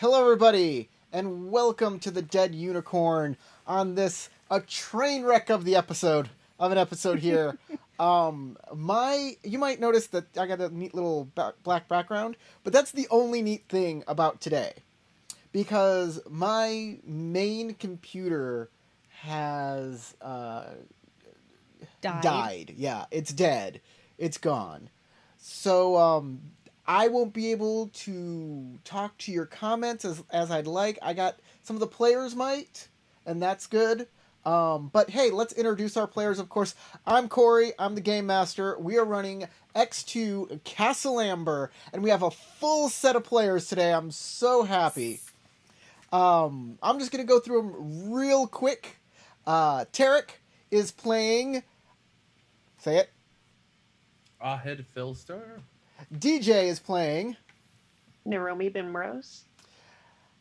Hello, everybody, and welcome to the Dead Unicorn on this a train wreck of an episode here. You might notice that I got a neat little black background, but that's the only neat thing about today, because my main computer has died. Yeah, it's dead. It's gone. So I won't be able to talk to your comments as I'd like. I got some of the players might, and that's good. But hey, let's introduce our players. Of course, I'm Corey. I'm the Game Master. We are running X2 Castle Amber, and we have a full set of players today. I'm so happy. I'm just going to go through them real quick. Tarek is playing... Say it. Ahead Philstar. DJ is playing... Naromi Bimrose.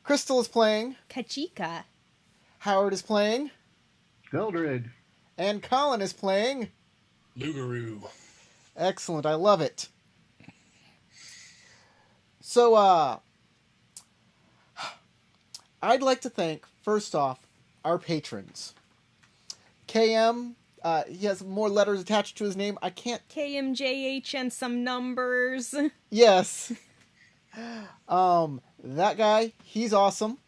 Crystal is playing... Kachika. Howard is playing... Eldred. And Colin is playing... Lugaru. Excellent, I love it. So, I'd like to thank, first off, our patrons. KM, he has more letters attached to his name. I can't... KMJH and some numbers. Yes. That guy, he's awesome.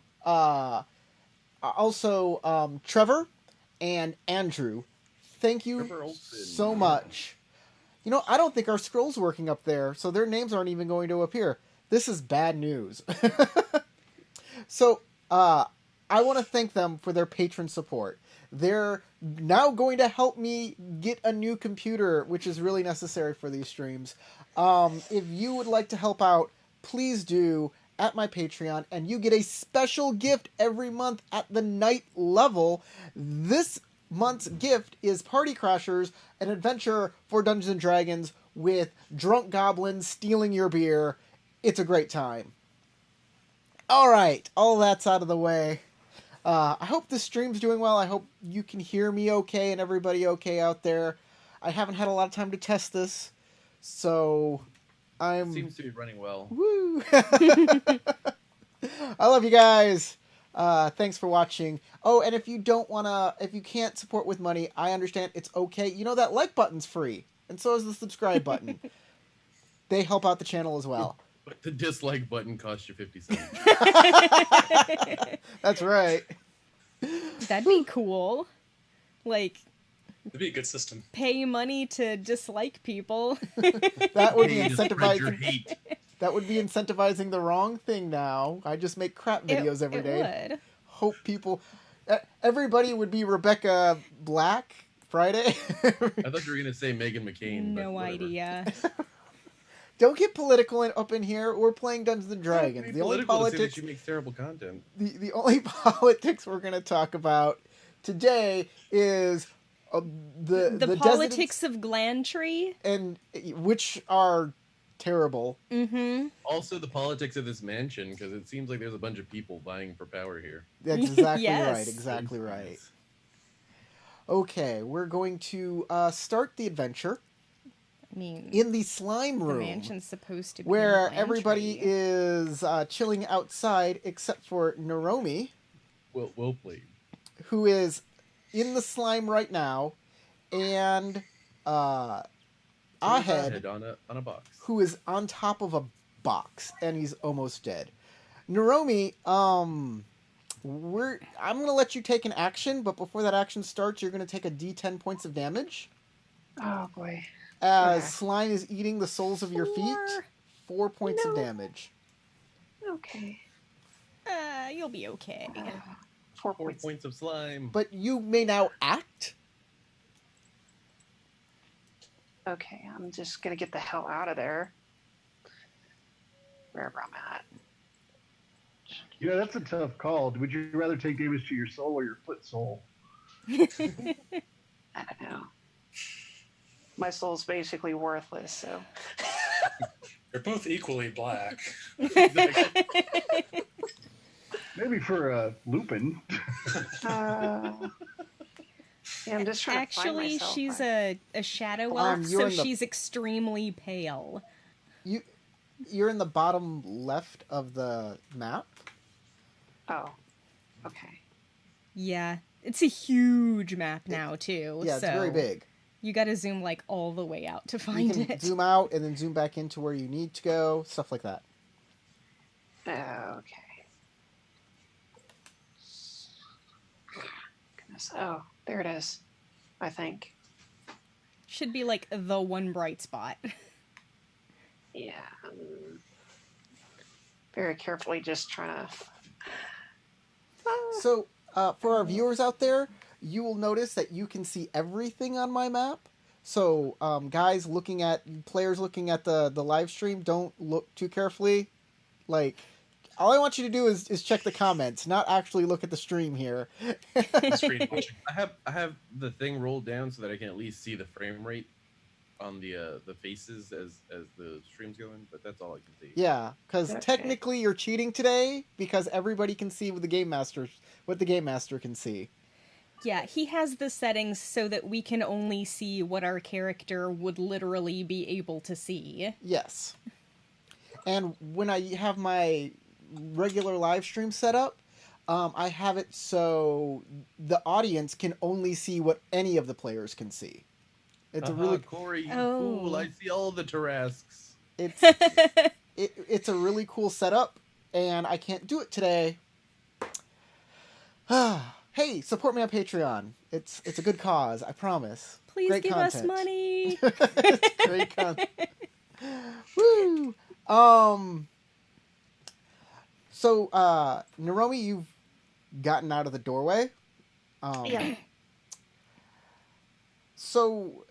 Also, Trevor and Andrew, thank you so much. You know, I don't think our scroll's working up there, so their names aren't even going to appear. This is bad news. So, I want to thank them for their patron support. They're now going to help me get a new computer, which is really necessary for these streams. If you would like to help out, please do at my Patreon, and you get a special gift every month at the night level. This month's gift is Party Crashers, an adventure for Dungeons & Dragons with drunk goblins stealing your beer. It's a great time. Alright, all that's out of the way. I hope this stream's doing well. I hope you can hear me okay and everybody okay out there. I haven't had a lot of time to test this, so Seems to be running well. Woo! I love you guys. Thanks for watching. Oh, and if you can't support with money, I understand. It's okay. You know that like button's free, and so is the subscribe button. They help out the channel as well. But the dislike button costs you 50 cents. That's right. That'd be cool. Like, That'd be a good system. pay money to dislike people. That would be Hey, just spread your incentivizing. hate. That would be incentivizing the wrong thing. Now I just make crap videos every day. It would. Hope people. Everybody would be Rebecca Black Friday. I thought you were going to say Megan McCain. No but whatever. idea. Don't get political up in here. We're playing Dungeons and Dragons. The only politics She makes terrible content. the only politics we're going to talk about today is the politics of Glantry. and which are terrible. Mm-hmm. Also, the politics of this mansion, because it seems like there's a bunch of people vying for power here. That's exactly Yes. right. Exactly right. Okay, we're going to start the adventure I mean, in the slime the room, mansion's supposed to be where in everybody Glantry. is chilling outside except for Naromi, Well played. who is in the slime right now, and Ahead, Ahead on a box. who is on top of a box, and he's almost dead. Naromi, I'm gonna let you take an action, but before that action starts, you're gonna take a D10 points of damage. Oh boy. As Okay. slime is eating the soles of your feet. 4 points of No. damage. Okay. You'll be okay. 4 4 points. points of slime. But you may now act. Okay, I'm just gonna get the hell out of there. Wherever I'm at. You know, that's a tough call. Would you rather take damage to your soul or your foot soul? I don't know. My soul's basically worthless, so. They're both equally black. Maybe for Lupin. Yeah, I'm just trying to find Actually, myself. she's a shadow elf, You're so in the- she's extremely pale. You're in the bottom left of the map. Oh. Okay. Yeah, it's a huge map now too. Yeah, it's very so big. You got to zoom like all the way out to You find can it. zoom out and then zoom back into where you need to go, stuff like that. Okay. Goodness. Oh, there it is. I think. Should be like the one bright spot. Yeah. Very carefully, just trying to. So, for our viewers out there, you will notice that you can see everything on my map. So, players looking at the live stream, don't look too carefully. Like, all I want you to do is check the comments, not actually look at the stream here. Screen watching. I have the thing rolled down so that I can at least see the frame rate on the faces as the stream's going, but that's all I can see. Yeah, because Okay. technically you're cheating today because everybody can see what the game master can see. Yeah, he has the settings so that we can only see what our character would literally be able to see. Yes. And when I have my regular live stream set up, I have it so the audience can only see what any of the players can see. It's a really Corey, you Oh. fool! I see all the Tarasques. it's a really cool setup, and I can't do it today. Hey, support me on Patreon. It's a good cause, I promise. Please Great give us content. money. Great content. Woo! So, Naromi, you've gotten out of the doorway. Yeah. So,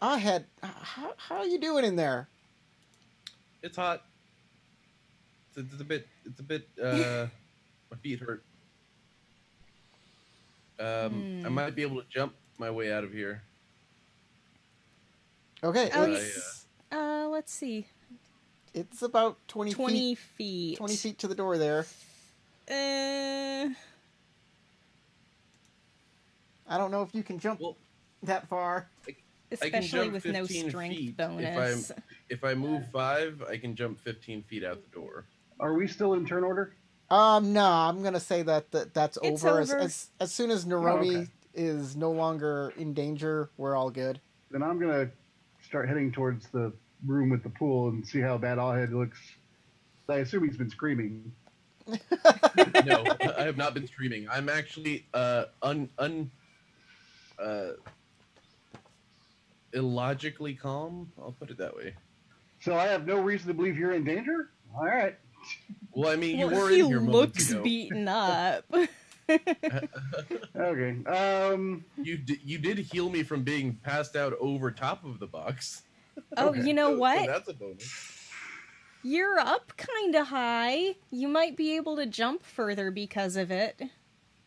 how are you doing in there? It's hot. It's a bit. My feet hurt. I might be able to jump my way out of here. Okay, Oh, let's see. it's about 20 20 feet. feet. 20 feet to the door there. I don't know if you can jump Well, that far. I can Especially jump with no 15 strength feet. bonus. If I move 5, I can jump 15 feet out the door. Are we still in turn order? No, I'm gonna say that's It's over. over. As soon as Naromi okay. is no longer in danger, we're all good. Then I'm gonna start heading towards the room with the pool and see how bad Allhead looks. I assume he's been screaming. No, I have not been streaming. I'm actually illogically calm. I'll put it that way. So I have no reason to believe you're in danger? All right. Well, I mean, you Well, were he in here moments looks ago. beaten up. Okay. You did heal me from being passed out over top of the box. Oh, Okay. you know So what? that's a bonus. You're up kind of high. You might be able to jump further because of it.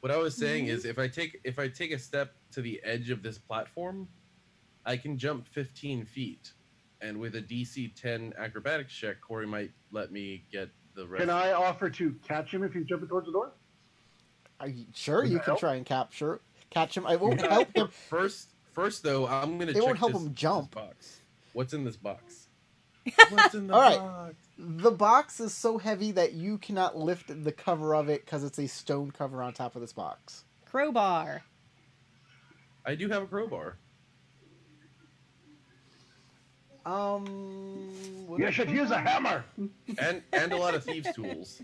What I was saying is, if I take a step to the edge of this platform, I can jump 15 feet, and with a DC 10 acrobatics check, Corey might let me get the rest. Can I offer to catch him if he's jumping towards the door? Are you sure Would you that can help? try and catch him? It won't help him. First though, I'm gonna. It check won't help this- him jump. this box. What's in this box? What's in the All right. box? The box is so heavy that you cannot lift the cover of it because it's a stone cover on top of this box. Crowbar. I do have a crowbar. You should use a hammer. and a lot of thieves' tools.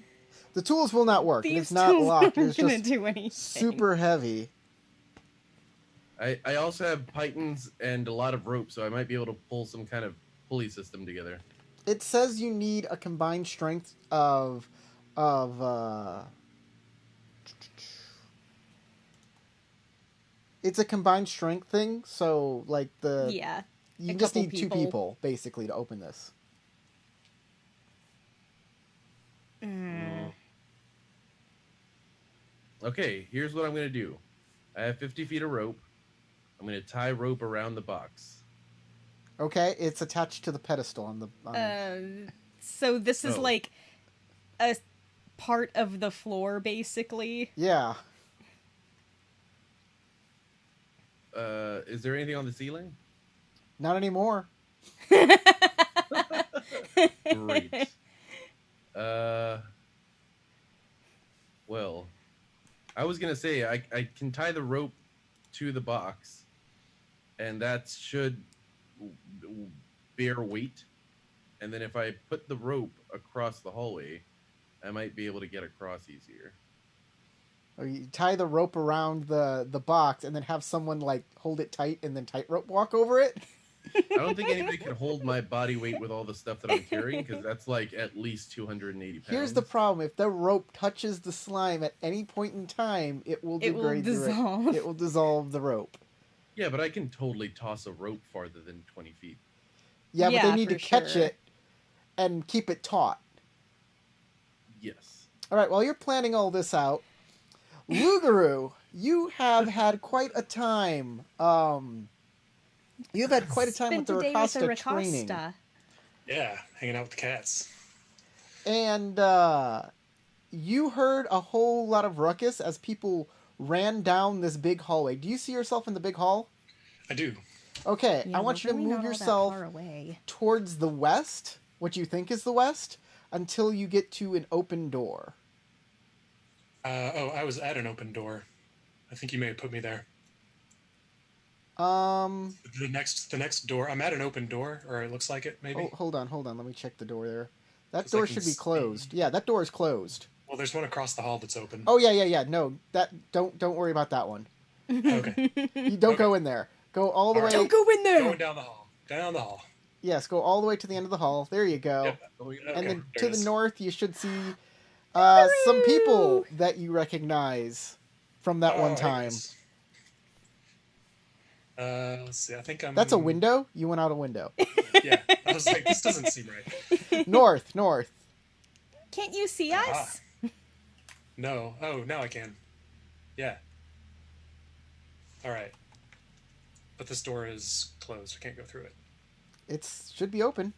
The tools will not work. These It's not tools locked. aren't It's gonna just do anything. super heavy. I also have pythons and a lot of rope, so I might be able to pull some kind of pulley system together. It says you need a combined strength of it's a combined strength thing, so like Yeah. you a just couple need two people. people basically to open this. Okay, here's what I'm gonna do. I have 50 feet of rope. I'm gonna tie rope around the box. Okay, it's attached to the pedestal on the So this is Oh. like a part of the floor, basically. yeah. Is there anything on the ceiling? Not anymore. Great. I was gonna say I can tie the rope to the box, and that should bear weight. And then if I put the rope across the hallway, I might be able to get across easier. Or you tie the rope around the box and then have someone like hold it tight and then tightrope walk over it. I don't think anybody can hold my body weight with all the stuff that I'm carrying, because that's like at least 280 pounds. Here's the problem: if the rope touches the slime at any point in time, it will degrade dissolve. It will dissolve the rope. Yeah, but I can totally toss a rope farther than 20 feet. Yeah, but they need for to catch sure. it and keep it taut. Yes. All right, while you're planning all this out, Lugaru, you have had quite a time. You've had quite a time with Spent the a day with the Rakasta training. Rakasta. Yeah, hanging out with the cats. And you heard a whole lot of ruckus as people ran down this big hallway. Do you see yourself in the big hall? I do. Okay, Yeah, I want you to we're really move not all that yourself far away. towards the west, what you think is the west, until you get to an open door. I was at an open door. I think you may have put me there. Um, The next door. I'm at an open door, or it looks like it. Maybe. hold on. Let me check the door there. That 'Cause I door can should be see- closed. Yeah, that door is closed. Well, there's one across the hall that's open. Oh yeah. No, don't worry about that one. Okay. You don't go in there. Go all the All way. right. Don't go in there! Going down the hall. Down the hall. Yes, go all the way to the end of the hall. There you go. Yep. Going And Okay, then there to it the is. north, you should see some people that you recognize from that Oh, one hey, time. guys. Let's see. I think I'm. That's a window. You went out a window. Yeah. I was like, this doesn't seem right. North. Can't you see us? No. Oh, now I can. Yeah. All right. But this door is closed. I can't go through it. It should be open.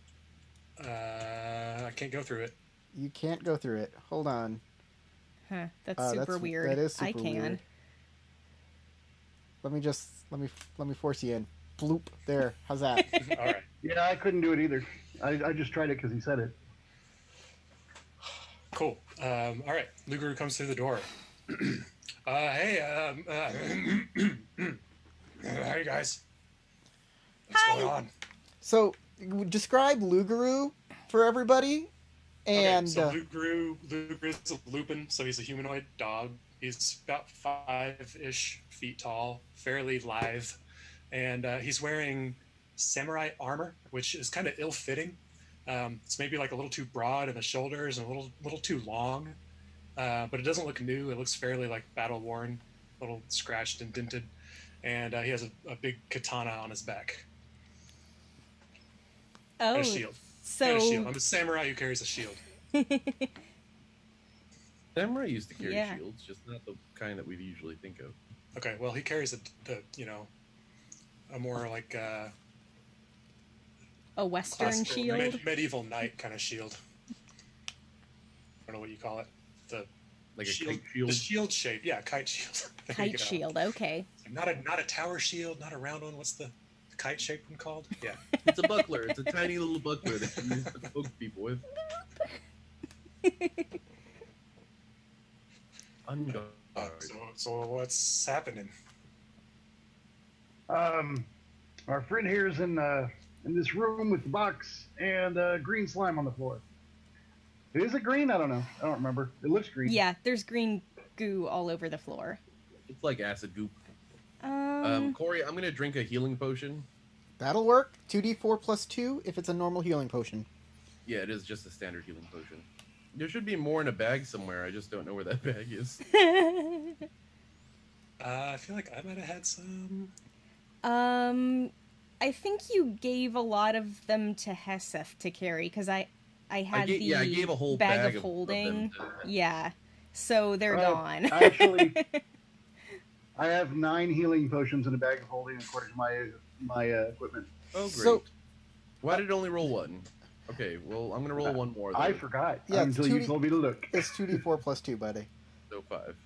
I can't go through it. You can't go through it. Hold on. Huh, that's super weird. That is super I can. weird. Let me force you in. Bloop. There. How's that? All right. Yeah, I couldn't do it either. I just tried it because he said it. Cool. All right. Lugaru comes through the door. Hey. Hey guys. What's Hi. going on? So, describe Lugaru for everybody. And Okay, so Lugaru is a lupin, so he's a humanoid dog. He's about 5-ish feet tall, fairly lithe, and he's wearing samurai armor, which is kind of ill-fitting. It's maybe like a little too broad in the shoulders and a little too long, but it doesn't look new. It looks fairly like battle-worn, a little scratched and dented, and he has a big katana on his back Oh, and a shield. so And a shield. I'm a samurai who carries a shield. Samurai used to carry Yeah. shields, just not the kind that we usually think of. Okay, well, he carries a more like a Western classical shield. medieval knight kind of shield. I don't know what you call it. The Like a shield, kite shield. The shield shape, yeah, kite shield. There you Kite go. shield. Okay. Not a tower shield, not a round one. What's the kite shaped one called? Yeah. It's a buckler. It's a tiny little buckler that you use to poke people with. Unguard. So what's happening? Our friend here is in this room with the box and green slime on the floor. Is it green? I don't know. I don't remember. It looks green. Yeah, there's green goo all over the floor. It's like acid goop. Um, Corey, I'm gonna drink a healing potion. that'll work. 2d4 plus 2 if it's a normal healing potion. Yeah, it is just a standard healing potion. There should be more in a bag somewhere. I just don't know where that bag is. I feel like I might have had some. I think you gave a lot of them to Heseth to carry because I had I gave a whole bag of of holding. them to- Yeah, so they're gone. I have 9 healing potions in a bag of holding according to my equipment. Oh, great. So- Why did it only roll one? Okay, well, I'm gonna roll one more. I Then. forgot Yeah, it's until you 2D told me to look. It's 2d4 plus 2, buddy. So 5.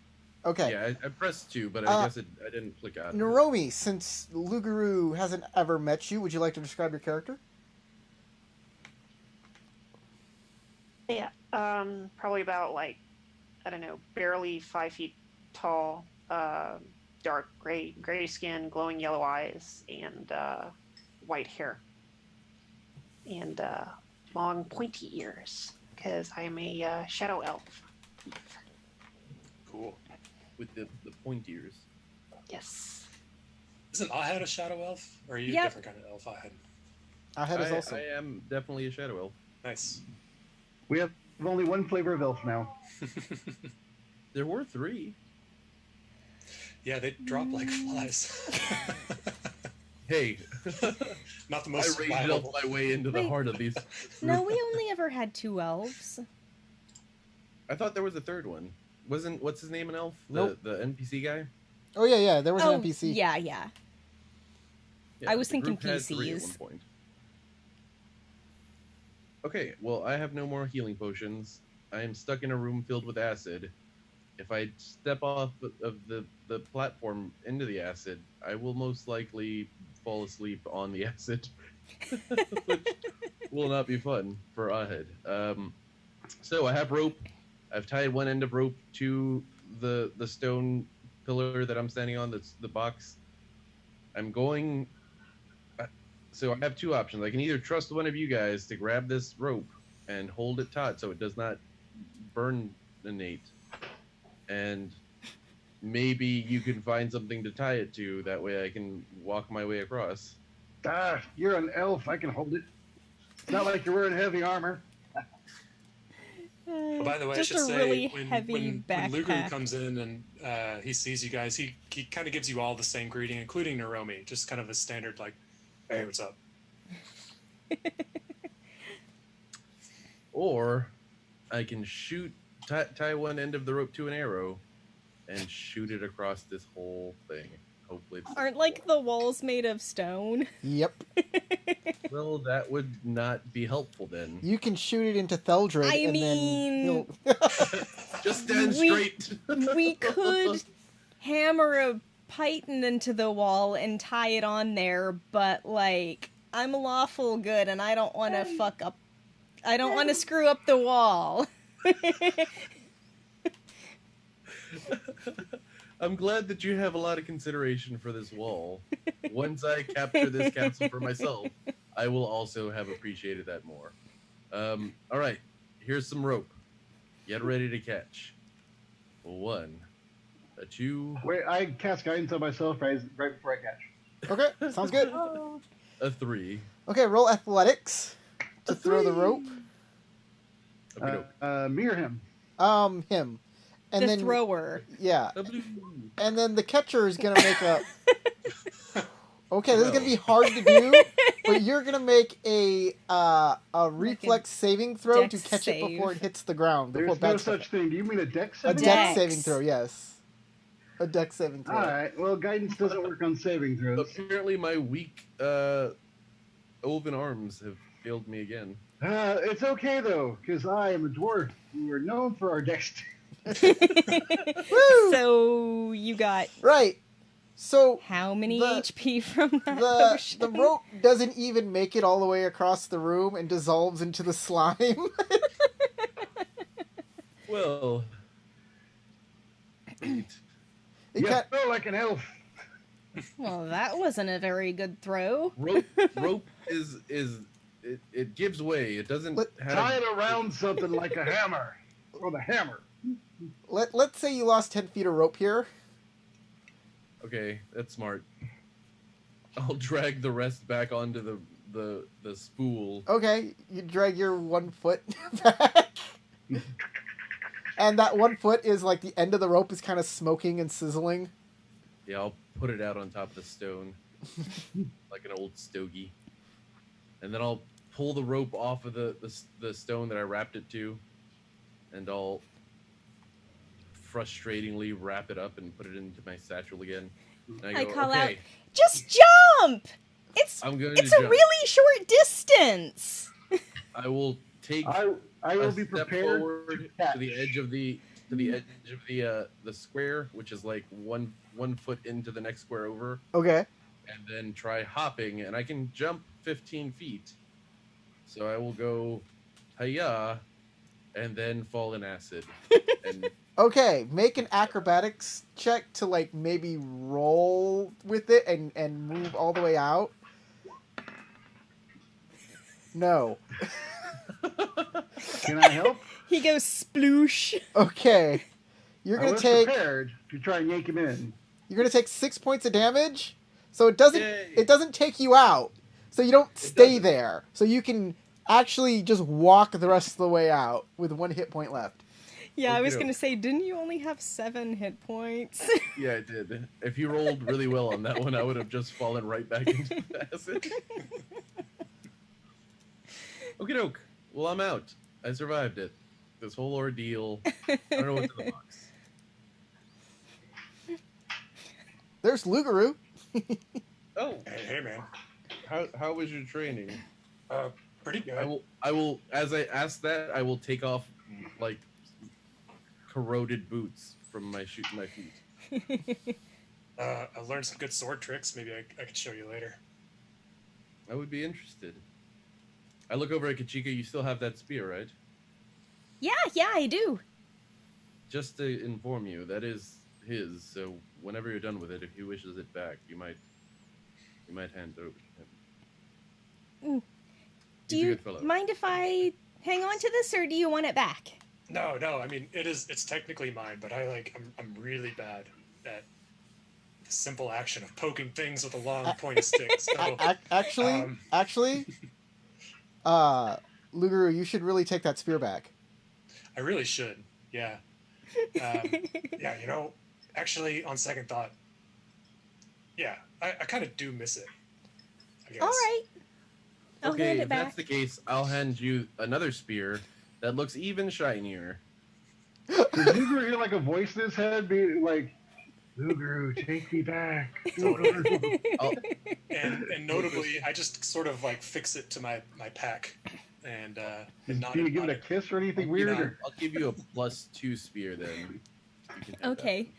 Okay. Yeah, I pressed 2, but I guess I didn't click out. Naromi, since Lugaru hasn't ever met you, would you like to describe your character? Yeah, probably about like, I don't know, barely 5 feet tall, dark gray skin, glowing yellow eyes, and white hair, and long pointy ears. Because I am a shadow elf. Cool. With the point ears. Yes. Isn't Ahead a shadow elf? Or are you a Yep. different kind of elf, Ahead? Ahead is also. I am definitely a shadow elf. Nice. We have only one flavor of elf now. There were 3. Yeah, they drop like flies. Hey, Not the I most ranged viable. my way into the Wait. heart of these. No, we only ever had 2 elves. I thought there was a third one. Wasn't what's his name an elf? Nope. The NPC guy. Oh yeah, there was Oh, an NPC. yeah. Yeah, I was the thinking group had 3 at PCs. one point. Okay, well, I have no more healing potions. I am stuck in a room filled with acid. If I step off of the platform into the acid, I will most likely fall asleep on the acid, which will not be fun for Ahead. So I have rope. I've tied one end of rope to the stone pillar that I'm standing on. That's the box. I'm going. So I have 2 options. I can either trust one of you guys to grab this rope and hold it taut so it does not burninate, and maybe you can find something to tie it to. That way I can walk my way across. Ah, you're an elf. I can hold it. It's not like you're wearing heavy armor. Oh, by the way, Just I should a say, really when heavy Lugaru backpack. comes in and he sees you guys, he kind of gives you all the same greeting, including Naromi, just kind of a standard like, hey, what's up? Or I can tie one end of the rope to an arrow and shoot it across this whole thing. Hopefully it's Aren't like the walls made of stone? Yep. Well, that would not be helpful then. You can shoot it into Theldred, I and mean- then Just stand We- straight. We could hammer a python into the wall and tie it on there, but like I'm lawful good and I don't want to fuck up. I don't want to screw up the wall. I'm glad that you have a lot of consideration for this wall. Once I capture this castle for myself, I will also have appreciated that more. All right, here's some rope. Get ready to catch. 1, a 2, Wait, I cast guidance on myself right before I catch. okay, sounds good. a 3. Okay, roll athletics to throw the rope. Okay, Me or him? Him, and The then thrower. yeah, a blue. and then the catcher is gonna make a. Okay, this is gonna be hard to do, but you're gonna make a reflex saving throw to dex catch it save. before it hits the ground. Before There's no bad stuff- such thing. Do you mean a dex? A saving? dex Dex. saving throw, yes. A dex saving throw. All right. Well, guidance doesn't work on saving throws. Apparently, my weak Olven arms have failed me again. It's okay though, because I am a dwarf. We are known for our dexterity. Woo! So you got Right. So how many The- HP from that the potion? rope doesn't even make it all the way across the room and dissolves into the slime. Well, wait. It You ca- feel like an elf. Well, that wasn't a very good throw. rope is it gives way. It doesn't Tie have. it around something like a hammer. Or the hammer. Let's say you lost 10 feet of rope here. Okay, that's smart. I'll drag the rest back onto the spool. Okay, you drag your 1 foot back. And that 1 foot is like the end of the rope is kind of smoking and sizzling. Yeah, I'll put it out on top of the stone, like an old stogie, and then I'll pull the rope off of the stone that I wrapped it to, and I'll frustratingly wrap it up and put it into my satchel again. And I go, call out, okay, just jump! It's I'm going it's to a jump. really short distance. I will take I will a be step prepared forward catch. to the edge of the the square, which is like one foot into the next square over, Okay. and then try hopping, and I can jump 15 feet. So I will go hiya, and then fall in acid. And Okay, make an acrobatics check to like maybe roll with it and move all the way out. No. Can I help? He goes sploosh. Okay. You're I gonna was take prepared to try and yank him in. 6 points of damage. So it Yay. doesn't take you out. So you don't stay doesn't. there. So you can actually just walk the rest of the way out with 1 hit point left. Yeah, I was Okey-doke. gonna say, didn't you only have 7 hit points? yeah, I did. If you rolled really well on that one, I would have just fallen right back into the acid. Okie doke. Well, I'm out. I survived it. This whole ordeal. I don't know what's in the box. There's Lugaru. Oh, Hey, man. how was your training? Pretty good. I will. As I ask that, I will take off like corroded boots from my feet. I learned some good sword tricks. Maybe I could show you later. I would be interested. I look over at Kachika. You still have that spear, right? yeah, I do. Just to inform you, that is his. So whenever you're done with it, if he wishes it back, you might hand it over to him. Do He's a you good fellow. mind if I hang on to this, or do you want it back? No. I mean, it's technically mine, but I'm really bad at the simple action of poking things with a long pointy stick. So, Actually, Lugaru, you should really take that spear back. I really should. Yeah. Yeah. Actually, on second thought, yeah, I kind of do miss it. I guess. All right. I'll Okay, hand it if back. that's the case, I'll hand you another spear that looks even shinier. Does Lugaru hear like a voice in his head be like, Lugaru, take me back. Lugaru. And notably, I just sort of like fix it to my pack, and not. Do you give it a kiss or anything weird? Or? I'll give you a +2 spear then. You can have Okay.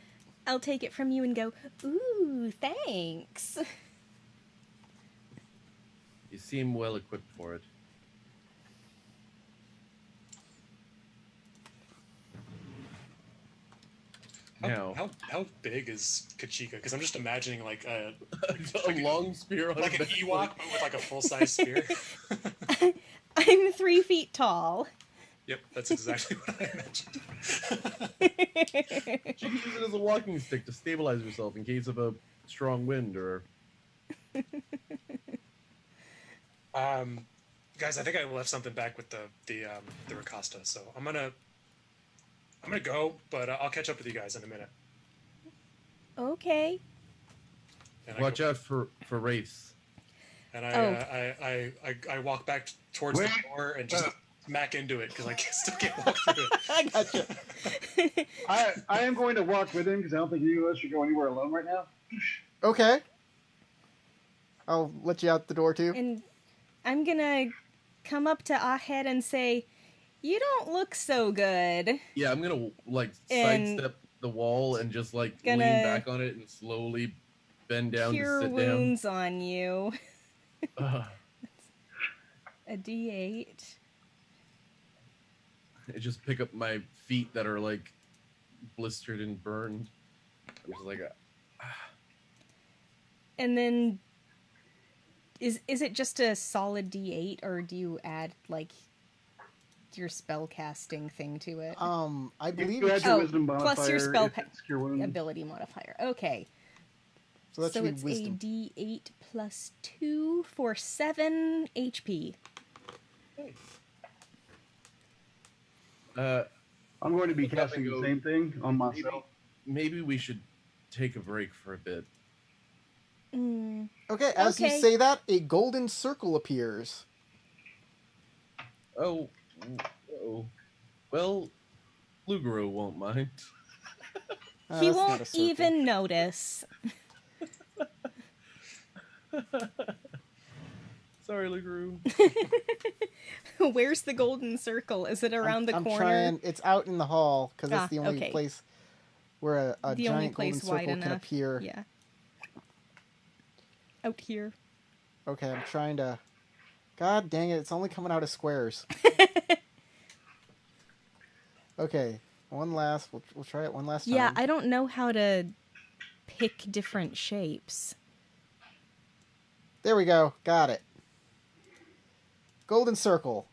I'll take it from you and go, ooh, thanks. that. You seem well equipped for it. Now, How big is Kachika? Because I'm just imagining like a long spear on like a an back Ewok, but with like a full size spear. I'm 3 feet tall. Yep, that's exactly what I imagined. She can use it as a walking stick to stabilize herself in case of a strong wind or. Guys, I think I left something back with the Ricasta, so I'm gonna go, but I'll catch up with you guys in a minute. Okay. And Watch out for wraiths. And I walk back towards the door and just smack into it because I still can't walk through it. I gotcha. I am going to walk with him because I don't think any of us should go anywhere alone right now. Okay. I'll let you out the door too. And I'm gonna come up to Ahed and say, you don't look so good. Yeah, I'm gonna like And sidestep the wall and just like lean gonna back on it and slowly bend down Cure to sit wounds on you. down. A D8. I just pick up my feet that are like blistered and burned. I'm just like, And then is it just a solid D8, or do you add like your spell casting thing to it? I believe You add it's, your Oh, wisdom modifier. plus your spell if it's cure wounds. ability modifier. Okay. so that should So be it's wisdom. a D8 plus 2 for 7 HP. I'm going to be Look up casting and the go, same thing on myself. maybe we should take a break for a bit. Mm. Okay, as you Okay. say that, a golden circle appears. Oh, well, Lugaru won't mind. He That's not a won't circle. even notice. Sorry, Lugaru. Where's the golden circle? Is it around the I'm corner? trying. It's out in the hall because that's Ah, the only okay. place where a The only giant golden place wide circle can enough. appear. Yeah. Out here. Okay, I'm trying to. God dang it! It's only coming out of squares. Okay, one last. We'll try it one last time. Yeah, I don't know how to pick different shapes. There we go. Got it. Golden circle.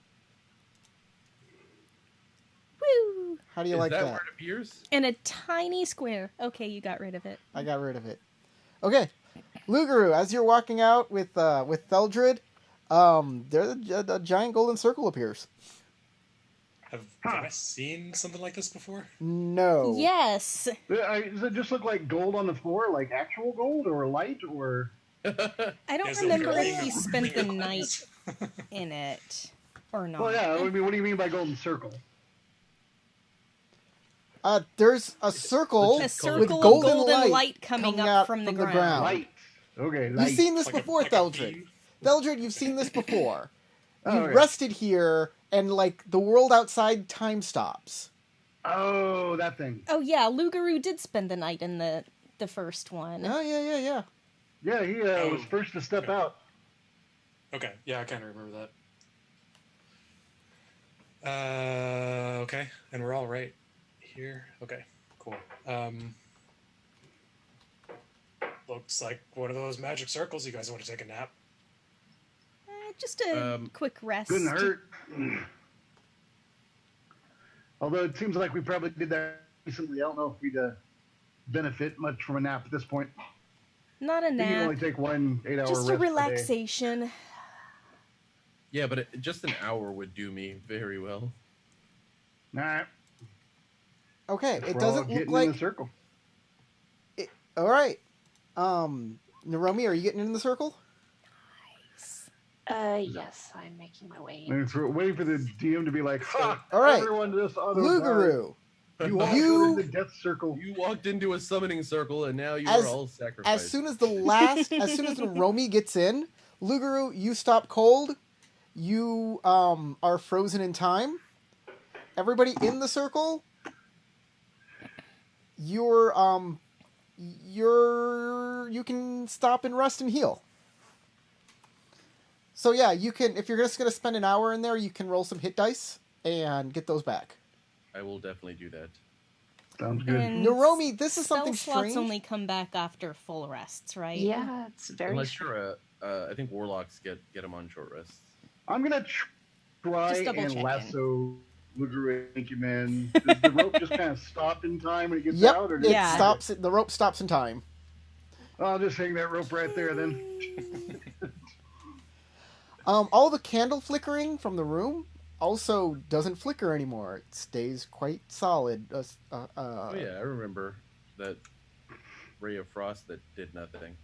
Woo! How do you Is like that that? where it appears? And a tiny square. Okay, you got rid of it. I got rid of it. Okay, Lugaru, as you're walking out with Theldred, a giant golden circle appears. Have I seen something like this before? No. Yes. Does it just look like gold on the floor, like actual gold, or light, or? I don't Yes, remember they're if he spent the really night in it or not. Well, yeah. I mean, what do you mean by golden circle? There's a circle, A With circle with of golden golden light light coming out up from the ground. Light. Okay, light. You've seen this Like a- before, like a Theldred. beam? Theldred, you've seen this before. Oh, You okay. rested here, and like the world outside time stops. Oh, that thing. Oh yeah, Lugaru did spend the night in the first one. Oh yeah. Yeah, he was first to step out. Okay, yeah, I kind of remember that. Okay, and we're all right here. Okay, cool. Looks like one of those magic circles. You guys want to take a nap? Just a quick rest. Couldn't hurt. Although it seems like we probably did that recently. I don't know if we'd benefit much from a nap at this point. Not a You can nap. only take 1 8-hour rest Just per a day. relaxation. Yeah, but just an hour would do me very well. All right. Okay, it We're all doesn't look getting in like. the circle. All right. Naromi, are you getting in the circle? Yes, I'm making my way in. Waiting for the DM to be like, ha! All right. Everyone just auto Lugaru, You all You- go to the death circle. You walked into a summoning circle, and now you As- are all sacrificed. as soon as Naromi gets in, Lugaru, you stop cold. You are frozen in time. Everybody in the circle, you can stop and rest and heal. So yeah, you can, if you're just gonna spend an hour in there, you can roll some hit dice and get those back. I will definitely do that. Sounds good. And Naromi, this is spell something slots strange. only come back after full rests, right? Yeah, it's very. Unless you're I think warlocks get them on short rests. I'm going to try Just double and checking. lasso Lugaru and take him in. Does the rope just kind of stop in time when it gets Yep, out? Or it does Yeah. stops. The rope stops in time. I'll just hang that rope right there then. All the candle flickering from the room also doesn't flicker anymore. It stays quite solid. Oh yeah, I remember that ray of frost that did nothing.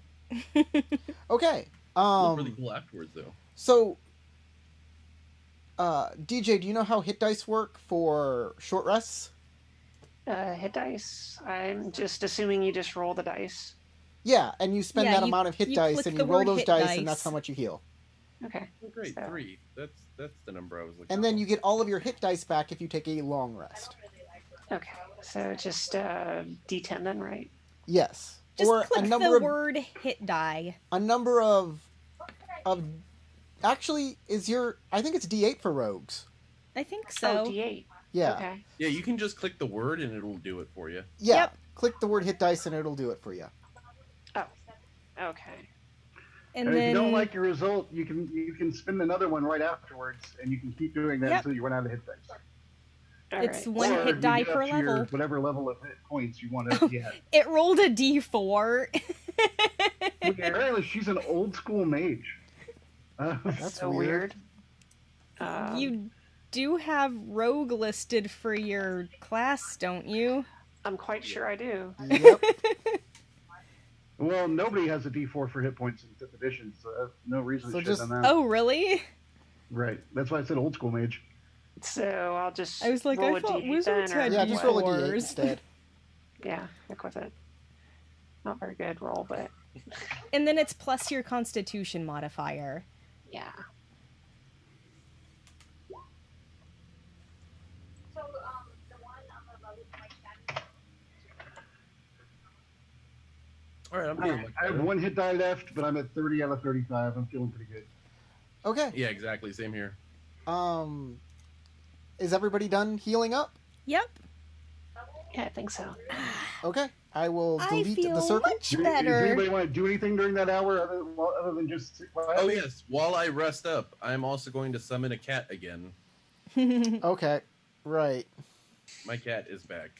Okay. It looked really cool afterwards, though. So, DJ, do you know how hit dice work for short rests? Hit dice. I'm just assuming you just roll the dice. Yeah, and you spend Yeah, that you- amount of hit you dice, click and the you roll word those hit dice, and that's dice. how much you heal. Okay. Oh, great, So- 3. That's the number I was looking. And then for. you get all of your hit dice back if you take a long rest. Okay. So just D10 then, right? Yes, Just or click a number the of word hit die. a number of. Actually, I think it's D8 for rogues. I think so. Oh, D8. Yeah, Okay. Yeah, you can just click the word and it'll do it for you. yeah. Yep. Click the word hit dice, and it'll do it for you. Oh. Okay. And And if then you don't like your result, you can spend another one right afterwards, and you can keep doing that Yep. until you run out of hit dice. All It's right. one Or hit you die get per up to your level. whatever level of hit points you want to get. It rolled a D4. Apparently, she's an old school mage. That's so weird. weird. You do have rogue listed for your class, don't you? I'm quite sure I do. Yep. Well, nobody has a D4 for hit points in 5th edition, so that's no reason So to shit just- on that. Oh, really? Right. That's why I said old school mage. So I'll just. I was like, roll I a thought D8 wizards then, or had Yeah, just roll a what? D8 D4s. instead. Yeah, stick with it. Not very good roll, but And then it's plus your constitution modifier. yeah. All right, I'm feeling much I have better. one hit die left, but I'm at 30 out of 35. I'm feeling pretty good. Okay. Yeah, exactly. Same here. Is everybody done healing up? Yep. Yeah, I think so. Okay, I will I delete feel the circle. much Does better. anybody want to do anything during that hour other than just sit quietly? Oh yes, while I rest up, I'm also going to summon a cat again. Okay, right. My cat is back.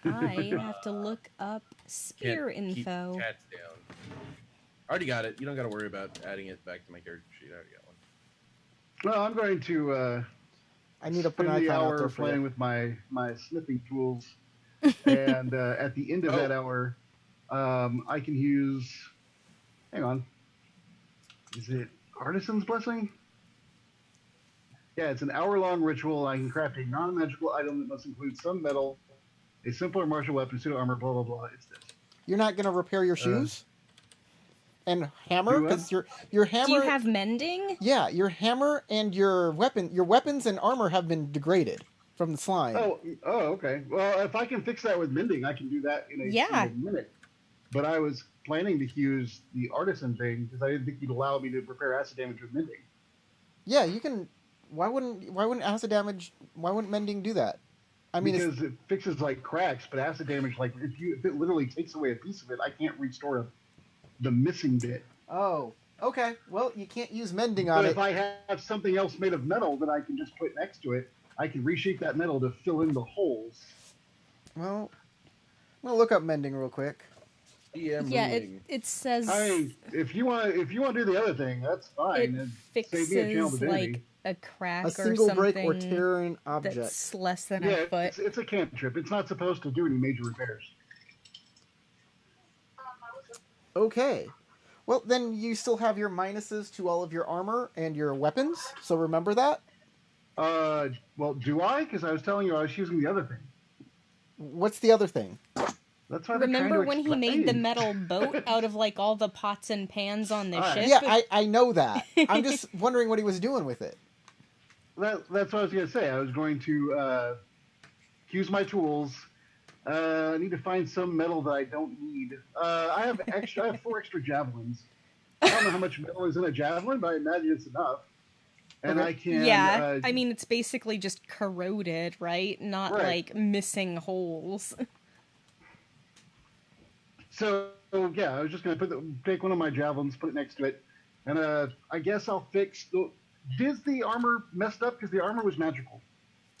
I have to look up spear Can't keep info. cats down. Already got it. You don't got to worry about adding it back to my character sheet. I already got one. Well, I'm going to I need to put an spend the icon out hour there for playing you. with my snipping tools, and at the end of that hour, I can use. Hang on. Is it Artisan's Blessing? Yeah, it's an hour-long ritual. I can craft a non-magical item that must include some metal, a simpler martial weapon, pseudo armor, blah blah blah. It's this. You're not gonna repair your shoes and hammer do what? because your hammer. Do you have mending? Yeah, your hammer and your weapons and armor have been degraded from the slime. Oh, okay. Well, if I can fix that with mending, I can do that in a minute. But I was planning to use the artisan thing because I didn't think you'd allow me to repair acid damage with mending. Yeah, you can. Why wouldn't acid damage? Why wouldn't mending do that? I mean, because it fixes like cracks, but acid damage, like if it literally takes away a piece of it, I can't restore the missing bit. Oh, okay. Well, you can't use mending But on if it. I have something else made of metal that I can just put next to it, I can reshape that metal to fill in the holes. Well, I'm gonna look up mending real quick. Yeah, it says if you want to do the other thing, that's fine. it Save me a channel fixes divinity. like a crack A single or something break or tear in object. that's less than Yeah, a foot. it's a cantrip. It's not supposed to do any major repairs. Okay. Well, then you still have your minuses to all of your armor and your weapons, so remember that. Well, do I? Because I was telling you I was using the other thing. What's the other thing? That's why Remember when he made the explain. metal boat out of like all the pots and pans on the Alright. ship? Yeah, I know that. I'm just wondering what he was doing with it. That's what I was going to say. I was going to use my tools. I need to find some metal that I don't need. I have 4 extra javelins. I don't know how much metal is in a javelin, but I imagine it's enough. And Okay. I can. Yeah, I mean, it's basically just corroded, right? Not Right. like missing holes. So yeah, I was just going to take one of my javelins, put it next to it, and I guess I'll fix. Is the armor messed up? Because the armor was magical.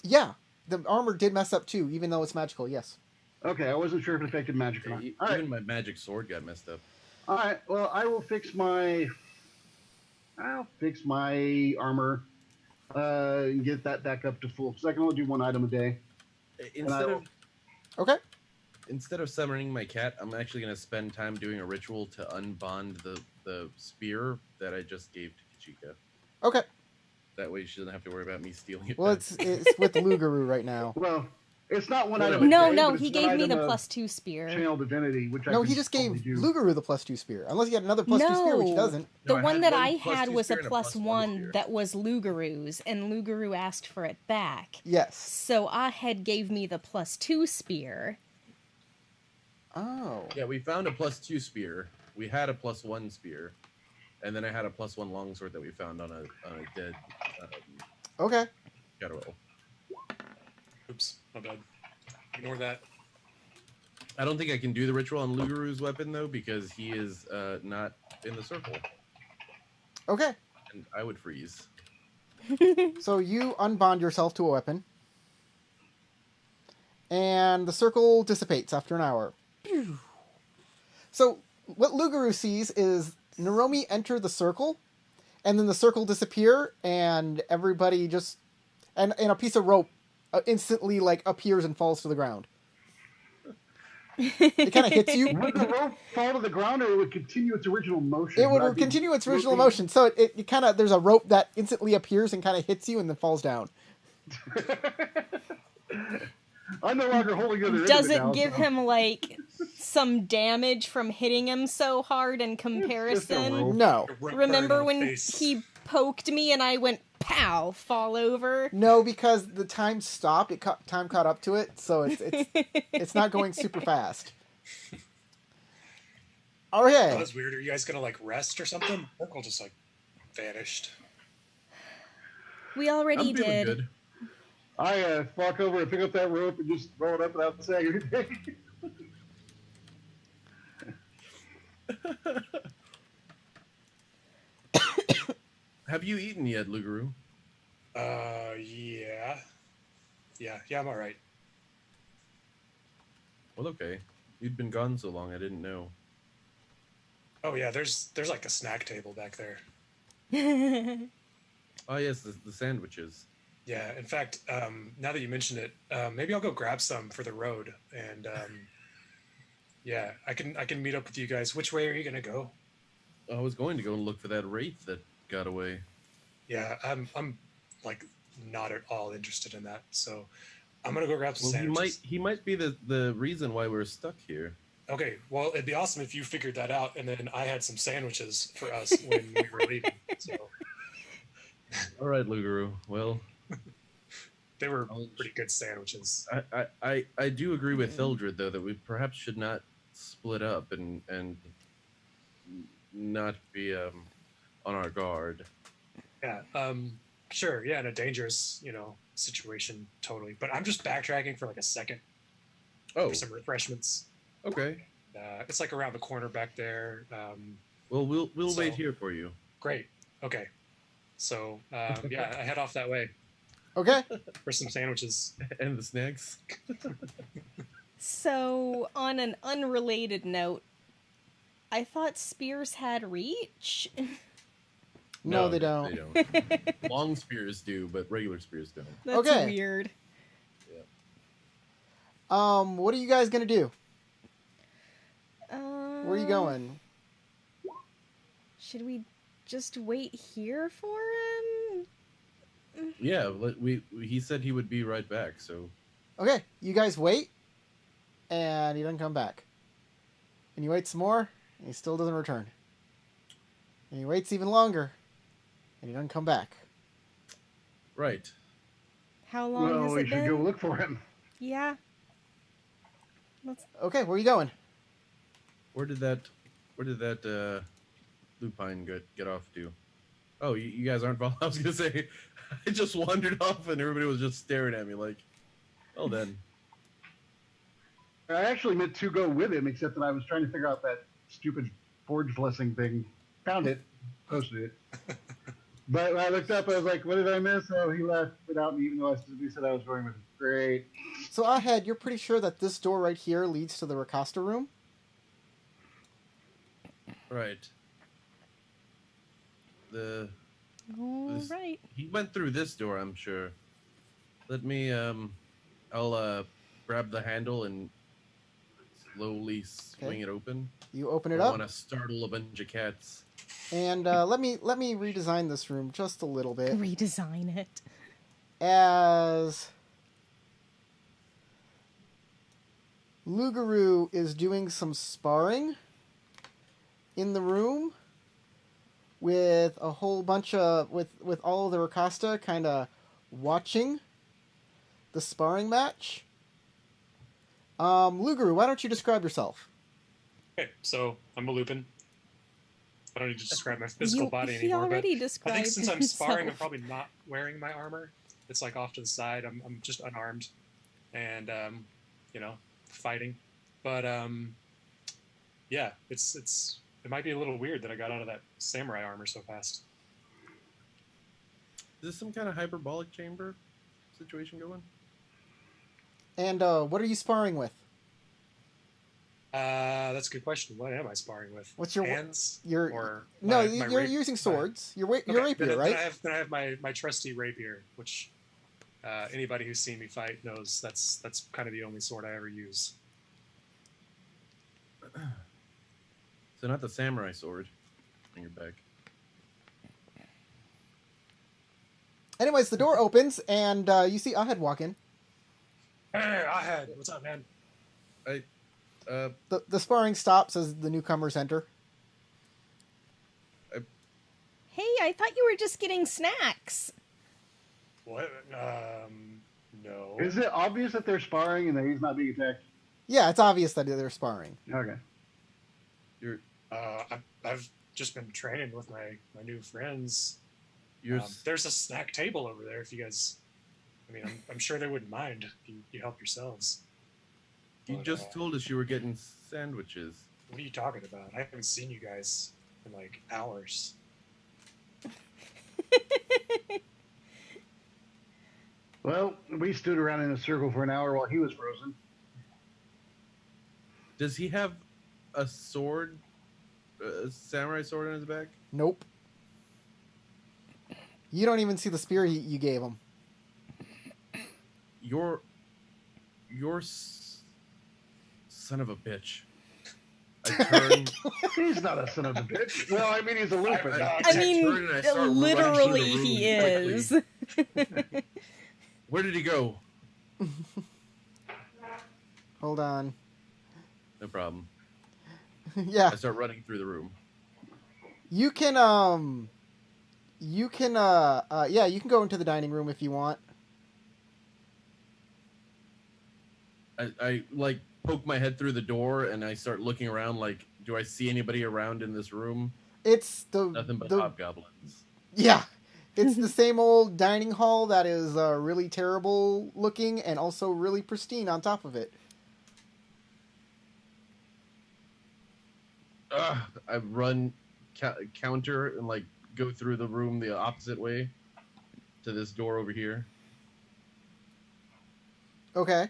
Yeah, the armor did mess up too, even though it's magical. Yes. Okay, I wasn't sure if it affected magic or not. All right. Even my magic sword got messed up. All right. Well, I will fix my. I'll fix my armor and get that back up to full because I can only do 1 item a day. Okay. Instead of summoning my cat, I'm actually going to spend time doing a ritual to unbond the spear that I just gave to Kachika. Okay. That way she doesn't have to worry about me stealing it. Well, back. it's with Lugaru right now. Well, it's not 1 item. No, a day, no, but he it's gave one me the item of +2 spear. Channel divinity, which I No, can he just gave totally do. Lugaru the +2 spear. Unless he had another +2 spear, which he No. doesn't. The No, I one had that one I +2 had was a spear and a +1 +1 spear. that was Lugaru's, and Lugaru asked for it back. Yes. So Ahed gave me the +2 spear. Oh. Yeah, we found a +2 spear. We had a +1 spear, and then I had a +1 longsword that we found on a dead Okay. Guttural. Oops, my bad. Ignore that. I don't think I can do the ritual on Lugaru's weapon though because he is not in the circle, Okay. and I would freeze. So you unbond yourself to a weapon, and the circle dissipates after an hour. So what Lugaru sees is Naromi enter the circle, and then the circle disappear, and everybody just and a piece of rope instantly like appears and falls to the ground. It kind of hits you. Would the rope fall to the ground, or it would continue its original motion? It would continue its original motion, so it kind of there's a rope that instantly appears and kind of hits you and then falls down. I'm no longer holding the other end Does of it now, give so- him like some damage from hitting him so hard in just a comparison? rope. No, A rope burn Remember on when face. he poked me and I went pow, fall over? no, because the time stopped. Time caught up to it, so it's not going super fast. Oh, Okay. that's weird. Are you guys gonna like rest or something? Circle just like vanished. We already I'm feeling did. good. I walk over and pick up that rope and just roll it up without saying anything. Have you eaten yet, Lugaru? Yeah. I'm all right. Well, okay. You'd been gone so long, I didn't know. Oh yeah, there's like a snack table back there. Oh yes, the sandwiches. Yeah, in fact, now that you mentioned it, maybe I'll go grab some for the road, and yeah, I can meet up with you guys. Which way are you gonna go? I was going to go and look for that wraith that got away. Yeah, I'm like not at all interested in that, so I'm gonna go grab some sandwiches. He might be the reason why we're stuck here. Okay, well, it'd be awesome if you figured that out, and then I had some sandwiches for us when we were leaving. So. All right, Lugaru. Well, they were pretty good sandwiches. I do agree with Hildred though that we perhaps should not split up and not be on our guard. Yeah. Sure. Yeah, in a dangerous situation, totally. But I'm just backtracking for like a second. Oh. For some refreshments. Okay. It's like around the corner back there. Well, we'll wait here for you. Great. Okay. So yeah, I head off that way. Okay. For some sandwiches and the snacks. So, on an unrelated note, I thought spears had reach. No, they don't. They don't. Long spears do, but regular spears don't. That's weird. Yeah. What are you guys gonna do? Where are you going? Should we just wait here for him? Yeah, he said he would be right back, so... Okay, you guys wait, and he doesn't come back. And you wait some more, and he still doesn't return. And he waits even longer, and he doesn't come back. Right. How long has it been? Well, we should go look for him. Yeah. Okay, where are you going? Where did that lupine get off to? Oh, you guys aren't following? I was gonna say, I just wandered off and everybody was just staring at me like, well then. I actually meant to go with him, except that I was trying to figure out that stupid forge blessing thing. Found it, posted it. But when I looked up, I was like, what did I miss? Oh, he left without me, even though he said I was going with him. Great. So, Ahead, you're pretty sure that this door right here leads to the Rakasta room? Right. Right. He went through this door, I'm sure. Let me, I'll grab the handle and slowly swing it open. You open it I up. want to startle a bunch of cats. And let me redesign this room just a little bit. Redesign it. As Lugaru is doing some sparring in the room with a whole bunch of with all of the Rakasta kind of watching the sparring match. Lugaru, why don't you describe yourself? Okay, so I'm a lupin. I don't need to describe my physical body anymore. He already but described I think since I'm himself. sparring, I'm probably not wearing my armor. It's like off to the side. I'm just unarmed, and fighting. But yeah, it might be a little weird that I got out of that samurai armor so fast. Is this some kind of hyperbolic chamber situation going? And what are you sparring with? That's a good question. What am I sparring with? What's your hands? You're my using swords. Your rapier, then right? I have my trusty rapier, which anybody who's seen me fight knows that's kind of the only sword I ever use. So not the samurai sword on your back. Anyways, the door opens and you see Ahead walk in. Hey, Ahead, what's up, man? The sparring stops as the newcomers enter. Hey, I thought you were just getting snacks. What? No. Is it obvious that they're sparring and that he's not being attacked? Yeah, it's obvious that they're sparring. Okay. I've just been training with my new friends. You're There's a snack table over there if you guys I mean, I'm sure they wouldn't mind if you help yourselves. You But, just told us you were getting sandwiches. What are you talking about? I haven't seen you guys in like hours. Well, we stood around in a circle for an hour while he was frozen. Does he have a sword, a samurai sword on his back? Nope. You don't even see the spear you gave him. You're son of a bitch. I turn. He's not a son of a bitch. Well, I mean, he's a lupin. I mean, turn and I start running literally through the he room is. Where did he go? Hold on. No problem. Yeah. I start running through the room. You can you can go into the dining room if you want. I like poke my head through the door and I start looking around like, do I see anybody around in this room? It's Nothing but hobgoblins. Yeah. It's the same old dining hall that is really terrible looking and also really pristine on top of it. I run counter and like go through the room the opposite way to this door over here. Okay.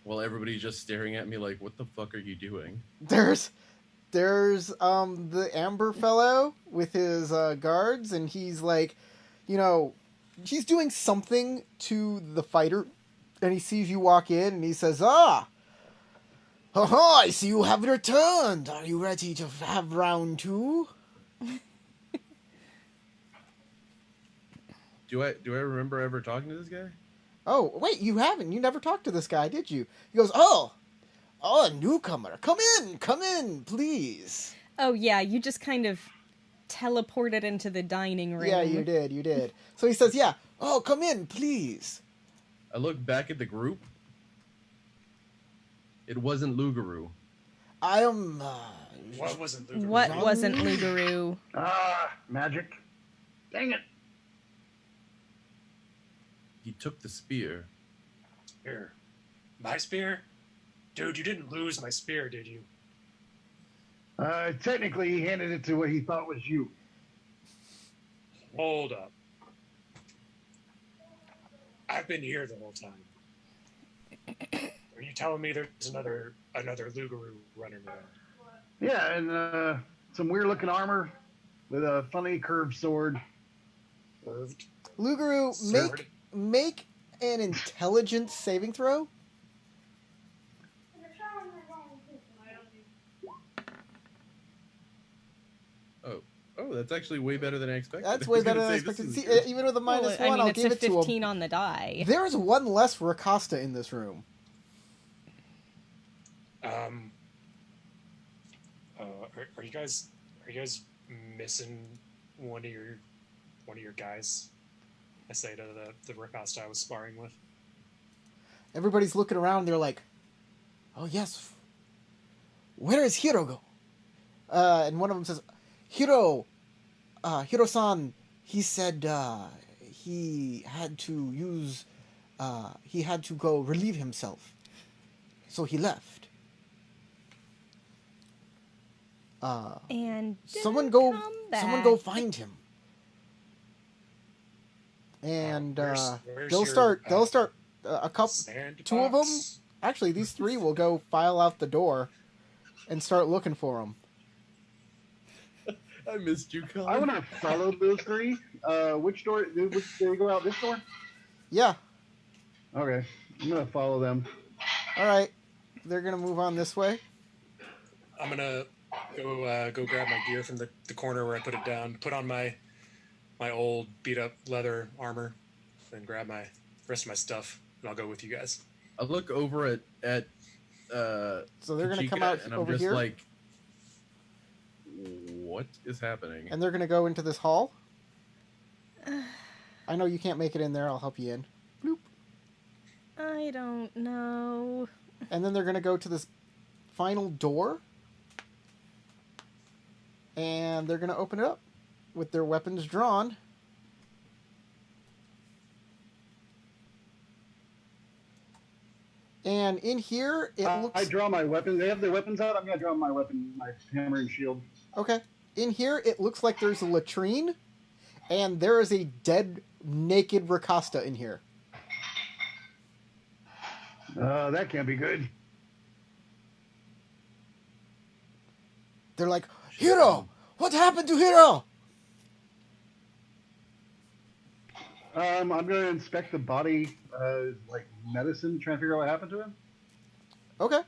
While everybody's just staring at me like, what the fuck are you doing? There's the Amber fellow with his guards, and he's like, he's doing something to the fighter, and he sees you walk in, and he says, "Ah, haha, I see you have returned. Are you ready to have round 2? Do I remember ever talking to this guy? Oh, wait, you haven't. You never talked to this guy, did you? He goes, oh, a newcomer. Come in, please. Oh, yeah, you just kind of teleported into the dining room. Yeah, you did. So he says, yeah, oh, come in, please. I look back at the group. It wasn't Lugaru. I am, What wasn't Lugaru? What wasn't Lugaru? Magic. Dang it. He took the spear. Spear? My spear? Dude, you didn't lose my spear, did you? Technically, he handed it to what he thought was you. Hold up. I've been here the whole time. Are you telling me there's another Lugaru running around? Yeah, and some weird-looking armor with a funny curved sword. Curved? Lugaru, Sword? make an intelligence saving throw. Oh, that's actually way better than I expected. That's way better than I This expected. is See, good. even with a minus Well, one, I mean, I'll it's give a it to 15 him. on the die. There's one less Rakasta in this room. Are you guys missing one of your guys? I say to the Rakasta I was sparring with. Everybody's looking around. They're like, "Oh yes, where is Hiro go?" And one of them says, Hiro-san. He said he had to go relieve himself, so he left. And Someone come go back. find him. And Where's they'll your, start a couple, two of them. sandbox? Actually, these three will go file out the door and start looking for him. I missed you, Colin. I want to follow those three. Which door? Did they go out this door? Yeah. Okay, I'm gonna follow them. All right. They're gonna move on this way. I'm gonna go grab my gear from the corner where I put it down. Put on my old beat up leather armor, then grab my rest of my stuff, and I'll go with you guys. I look over at So they're gonna Kachika, come out and I'm over just here, like, what is happening? and they're gonna go into this hall. I know you can't make it in there. I'll help you in. Bloop. I don't know. And then they're gonna go to this final door, and they're gonna open it up with their weapons drawn. And in here, it looks... I draw my weapon. They have their weapons out. I'm going to draw my weapon, my hammer and shield. Okay. In here, it looks like there's a latrine, and there is a dead, naked Rakasta in here. That can't be good. They're like, Hiro! What happened to Hiro? I'm going to inspect the body, like medicine, trying to figure out what happened to him. Okay.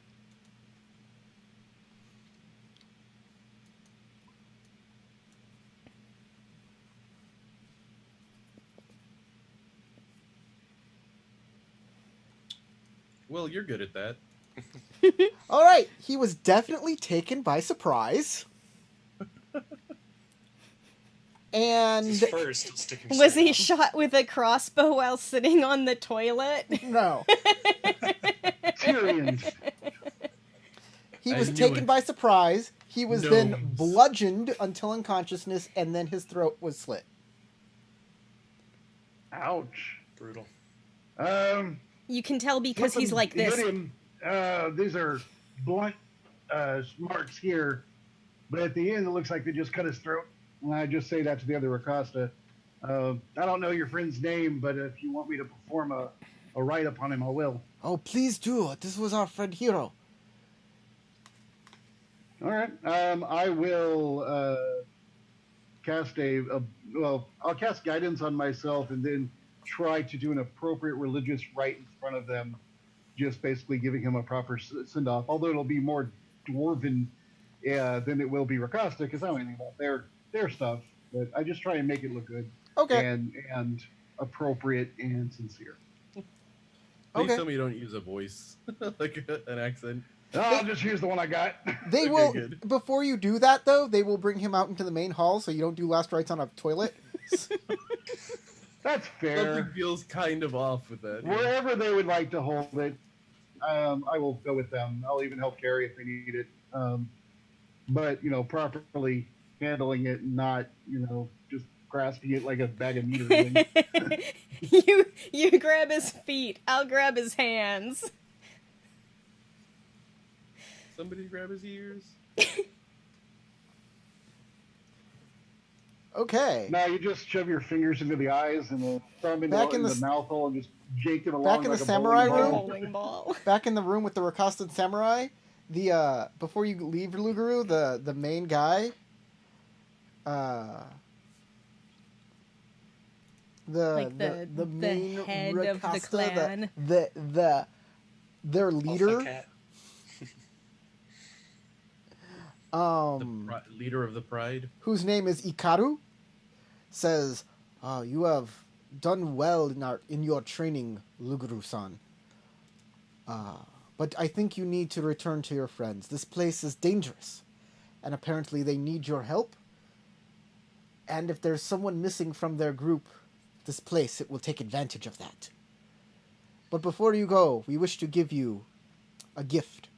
Well, you're good at that. All right. He was definitely taken by surprise. And His fur is still sticking Was straight he up. shot with a crossbow while sitting on the toilet? no, Tyrion. he I was knew taken it. by surprise. He was then Gnomes. bludgeoned until unconsciousness, and then his throat was slit. Ouch. Brutal. You can tell because he's like this. These are blunt marks here, but at the end it looks like they just cut his throat. And I just say that to the other Acosta. I don't know your friend's name, but if you want me to perform a rite upon him, I will. Oh, please do. This was our friend Hiro. All right. I will cast I'll cast guidance on myself and then try to do an appropriate religious rite in front of them, just basically giving him a proper send-off, although it'll be more dwarven than it will be Rakasta, because I don't know anything about their stuff, but I just try and make it look good Okay. and appropriate and sincere. Please Okay. tell me you don't use a voice, like an accent. I'll just use the one I got. They Okay, will, good. before you do that, though, they will bring him out into the main hall so you don't do last rites on a toilet. That's fair. Something feels kind of off with that. yeah. Wherever they would like to hold it, I will go with them. I'll even help carry if they need it. But, properly handling it, not, just grasping it like a bag of meat or something. You grab his feet. I'll grab his hands. Somebody grab his ears. Okay. No, you just shove your fingers into the eyes and the thumb into Back in the the- mouth hole and just jake it along Back in like the a samurai bowling room? ball. Bowling ball. Back in the room with the Rakastan samurai, before you leave Lugaru, the main guy, Like the the main head of the Rakasta, clan. their Off the leader, cat. Leader of the Pride. whose name is Ikaru, says, "You have done well in your training, Lugaru-san. But I think you need to return to your friends. This place is dangerous, and apparently they need your help. And if there's someone missing from their group, this place, it will take advantage of that. But before you go, we wish to give you a gift,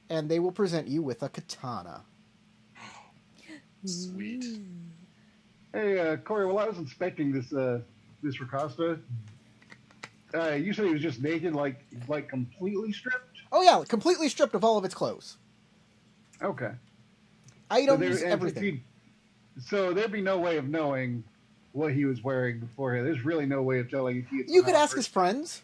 and they will present you with a katana." Sweet. Hey, Corey, while I was inspecting this Rakasta, you said he was just naked, like completely stripped? Oh yeah, completely stripped of all of its clothes. Okay. Items, and everything. So there'd be no way of knowing what he was wearing beforehand. There's really no way of telling if he had You could somehow ask his hurt- friends.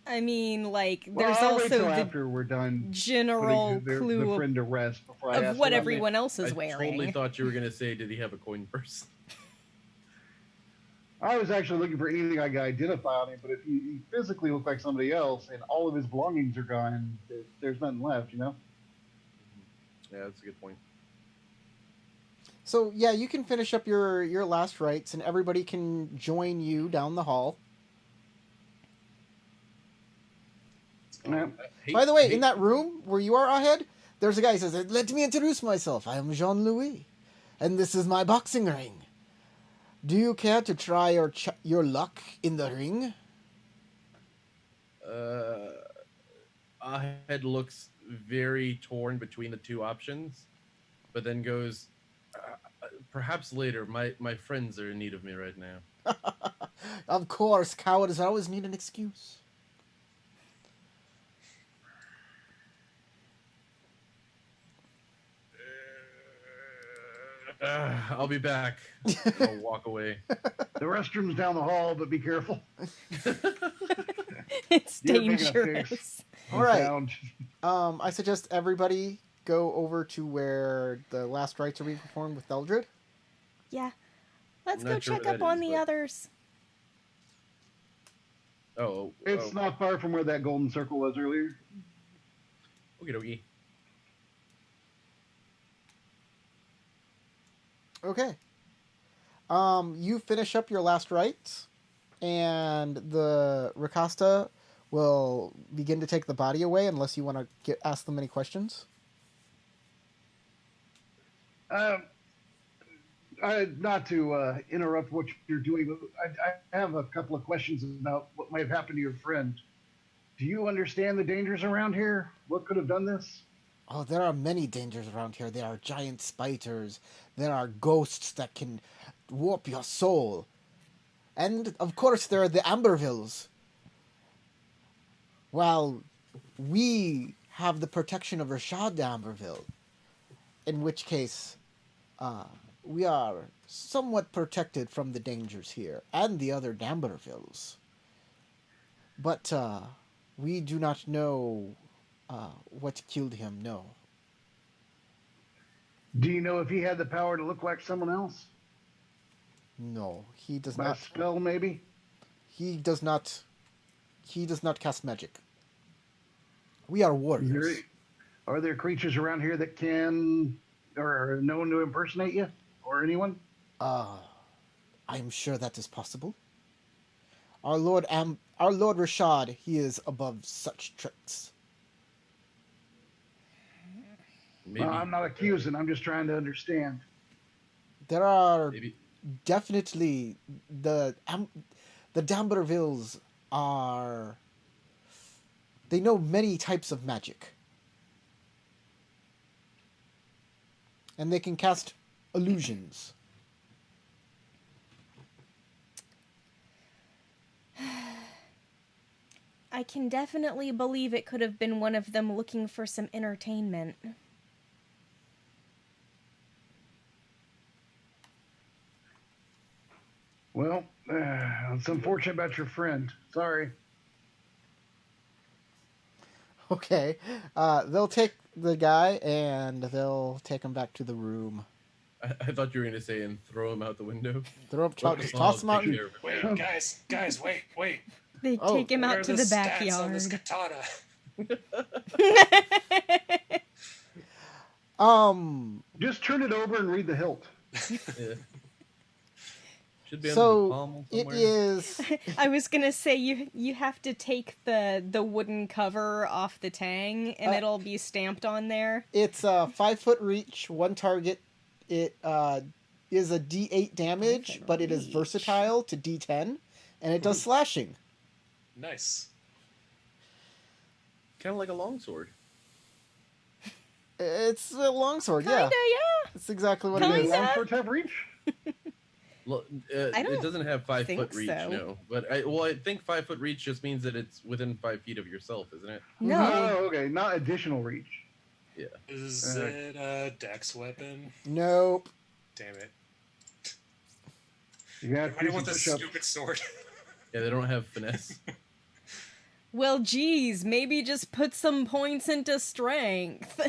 I mean, like, Well, there's I'll wait also till the after we're done general putting the clue friend to rest before I of ask what him. everyone else is I wearing. totally thought you were gonna say, did he have a coin purse? I was actually looking for anything I could identify on him, but if he physically looked like somebody else and all of his belongings are gone, there's nothing left, Yeah, that's a good point. So yeah, you can finish up your last rites, and everybody can join you down the hall. Yeah. By the way, in that room where you are, Ahead, there's a guy who says, "Let me introduce myself. I am Jean-Louis, and this is my boxing ring. Do you care to try your luck in the ring?" Ahead looks very torn between the two options, but then goes, perhaps later. My friends are in need of me right now. Of course, cowards always need an excuse. I'll be back. I'll walk away. The restroom's down the hall, but be careful. It's You're making a dangerous. face. All right. Sound. I suggest everybody go over to where the last rites are being performed with Eldred. Yeah. Let's I'm go not sure check what up that on is, the but- others. It's not far from where that golden circle was earlier. Okie dokie. Okay. You finish up your last rites, and the Rakasta will begin to take the body away unless you want to ask them any questions. Not to interrupt what you're doing, but I have a couple of questions about what might have happened to your friend. Do you understand the dangers around here? What could have done this? Oh, there are many dangers around here. There are giant spiders. There are ghosts that can warp your soul. And, of course, there are the Ambervilles. Well, we have the protection of Rashad d'Amberville. In which case, we are somewhat protected from the dangers here. And the other D'Ambervilles. But, we do not know what killed him, no. Do you know if he had the power to look like someone else? No, he does By a not. spell, maybe? He does not cast magic. We are warriors. Are there creatures around here that can or are known to impersonate you or anyone? I'm sure that is possible. Our Lord Rashad, he is above such tricks. Maybe. I'm not accusing. I'm just trying to understand. There are Maybe. definitely the D'Ambervilles are. They know many types of magic, and they can cast illusions. I can definitely believe it could have been one of them looking for some entertainment. Well, it's unfortunate about your friend. Sorry. Okay, they'll take the guy and they'll take him back to the room. I thought you were going to say and throw him out the window. Just toss him out. Take care of it. Wait, guys, wait. They Oh, take him What out are to the stats on this backyard. katana? Just turn it over and read the hilt. Yeah. Should be under the So pommel it somewhere. is. I was gonna say you have to take the wooden cover off the tang and it'll be stamped on there. It's a 5-foot reach, one target. It is a D8 damage, 5-foot but it is reach. versatile to D10, and it does slashing. Nice. Kind of like a longsword. It's a longsword, Kinda, yeah. yeah. That's exactly what Kinda. it is. Longswords have reach? I don't It doesn't have 5 think foot reach, so. no. But I think 5 foot reach just means that it's within 5 feet of yourself, isn't it? No. Oh, okay. Not additional reach. Is it a dex weapon? Nope. Damn it. You got I to want do this some push-ups. stupid sword. Yeah, they don't have finesse. Well, geez, maybe just put some points into strength.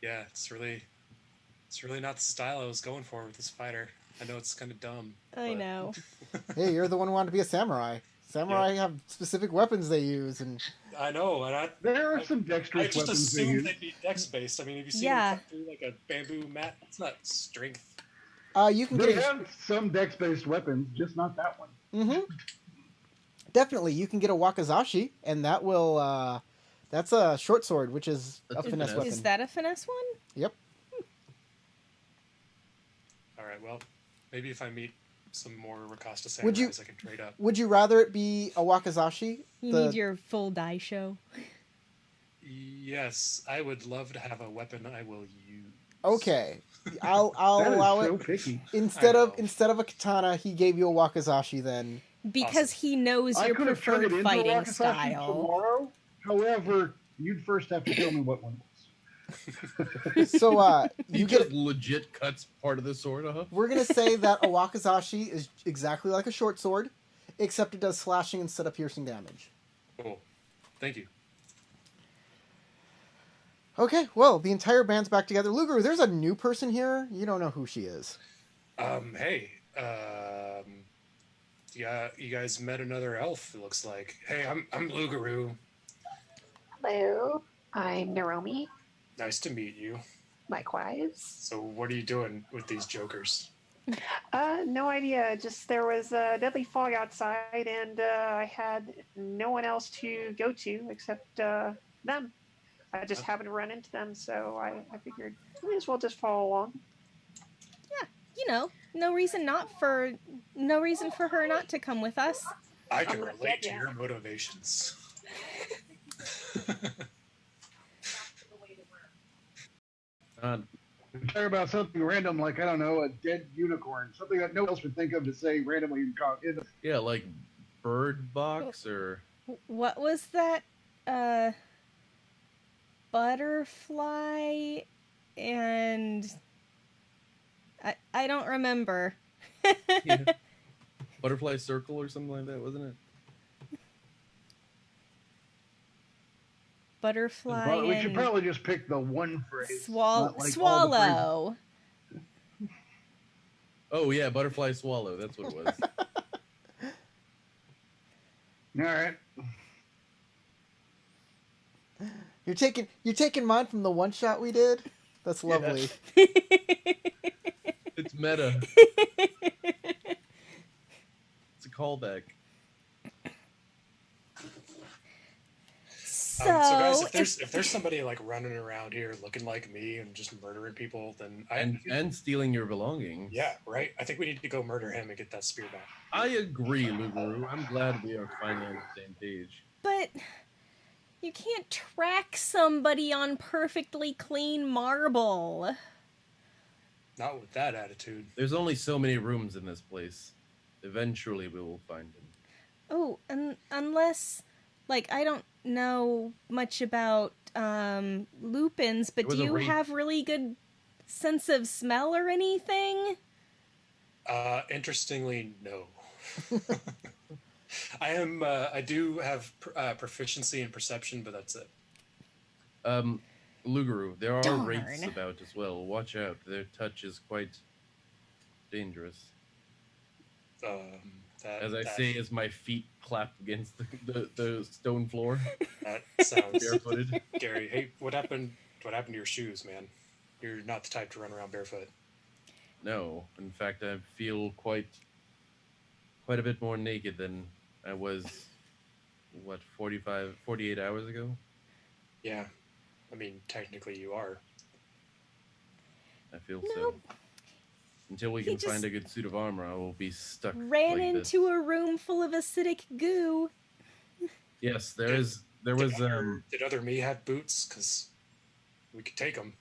Yeah, it's really not the style I was going for with this fighter. I know it's kind of dumb. I but- know. Hey, you're the one who wanted to be a samurai. Samurai have specific weapons they use, and I know, and There are some I dexterous just weapons they assumed use. they'd be dex based. I mean, have you seen Yeah. them cut through like a bamboo mat? It's not strength. you can They get a, have some dex-based weapons, just not that one. definitely you can get a wakizashi, and that will that's a short sword, which is a That's a finesse finesse. weapon. Is that a finesse one? Yep. All right, well, maybe if I meet some more Rakasta Would you- samurais, I can trade up. Would you rather it be a wakizashi? You The- need your full die show. Yes, I would love to have a weapon I will use. Okay, I'll That is allow so it. picky. Instead I of know. a katana, he gave you a wakizashi. Then Because he knows I your could have turned it preferred into a fighting wakizashi style. tomorrow. However, You'd first have to tell me what one was. So He you just get. legit cuts part of the sword off. We're gonna say that a wakizashi is exactly like a short sword, except it does slashing instead of piercing damage. Cool. Thank you. Okay, well, the entire band's back together. Lugaru, there's a new person here. You don't know who she is. Hey, yeah, you guys met another elf, it looks like. Hey, I'm Lugaru. Hello, I'm Naromi. Nice to meet you. Likewise. So what are you doing with these jokers? No idea. Just there was a deadly fog outside, and I had no one else to go to except them. I just happened to run into them, so I figured I may as well just follow along. Yeah, you know, no reason for her not to come with us. I can relate to your motivations. Talk about something random, like, I don't know, a dead unicorn, something that no one else would think of to say randomly in the. Yeah, like bird box or What was that? Butterfly and I don't remember. yeah. Butterfly circle or something like that, wasn't it? Butterfly. Well, we should and probably just pick the one phrase. not like all the swallow. Oh yeah, butterfly swallow. That's what it was. All right. You're taking mine from the one shot we did. That's lovely. It's meta. It's a callback. So, guys, if there's somebody like running around here looking like me and just murdering people, then And stealing your belongings. yeah, right. I think we need to go murder him and get that spear back. I agree, Lugaru. I'm glad we are finally on the same page. but you can't track somebody on perfectly clean marble. Not with that attitude. There's only so many rooms in this place. Eventually we will find him. Oh, unless, like, I don't know much about lupins, but do you have really good sense of smell or anything? Interestingly, no. I do have proficiency in perception, but that's it. Lugaru, there are Darn. wraiths about as well. Watch out. Their touch is quite dangerous. As I say, as my feet clap against the stone floor. That sounds barefooted. Gary, hey, what happened to your shoes, man? You're not the type to run around barefoot. No. In fact, I feel quite a bit more naked than I was, 48 hours ago? Yeah. I mean, technically you are. I feel so. Until we can find a good suit of armor, I will be stuck. Ran like into this. a room full of acidic goo. Yes, there was. Did other me have boots? Because we could take them.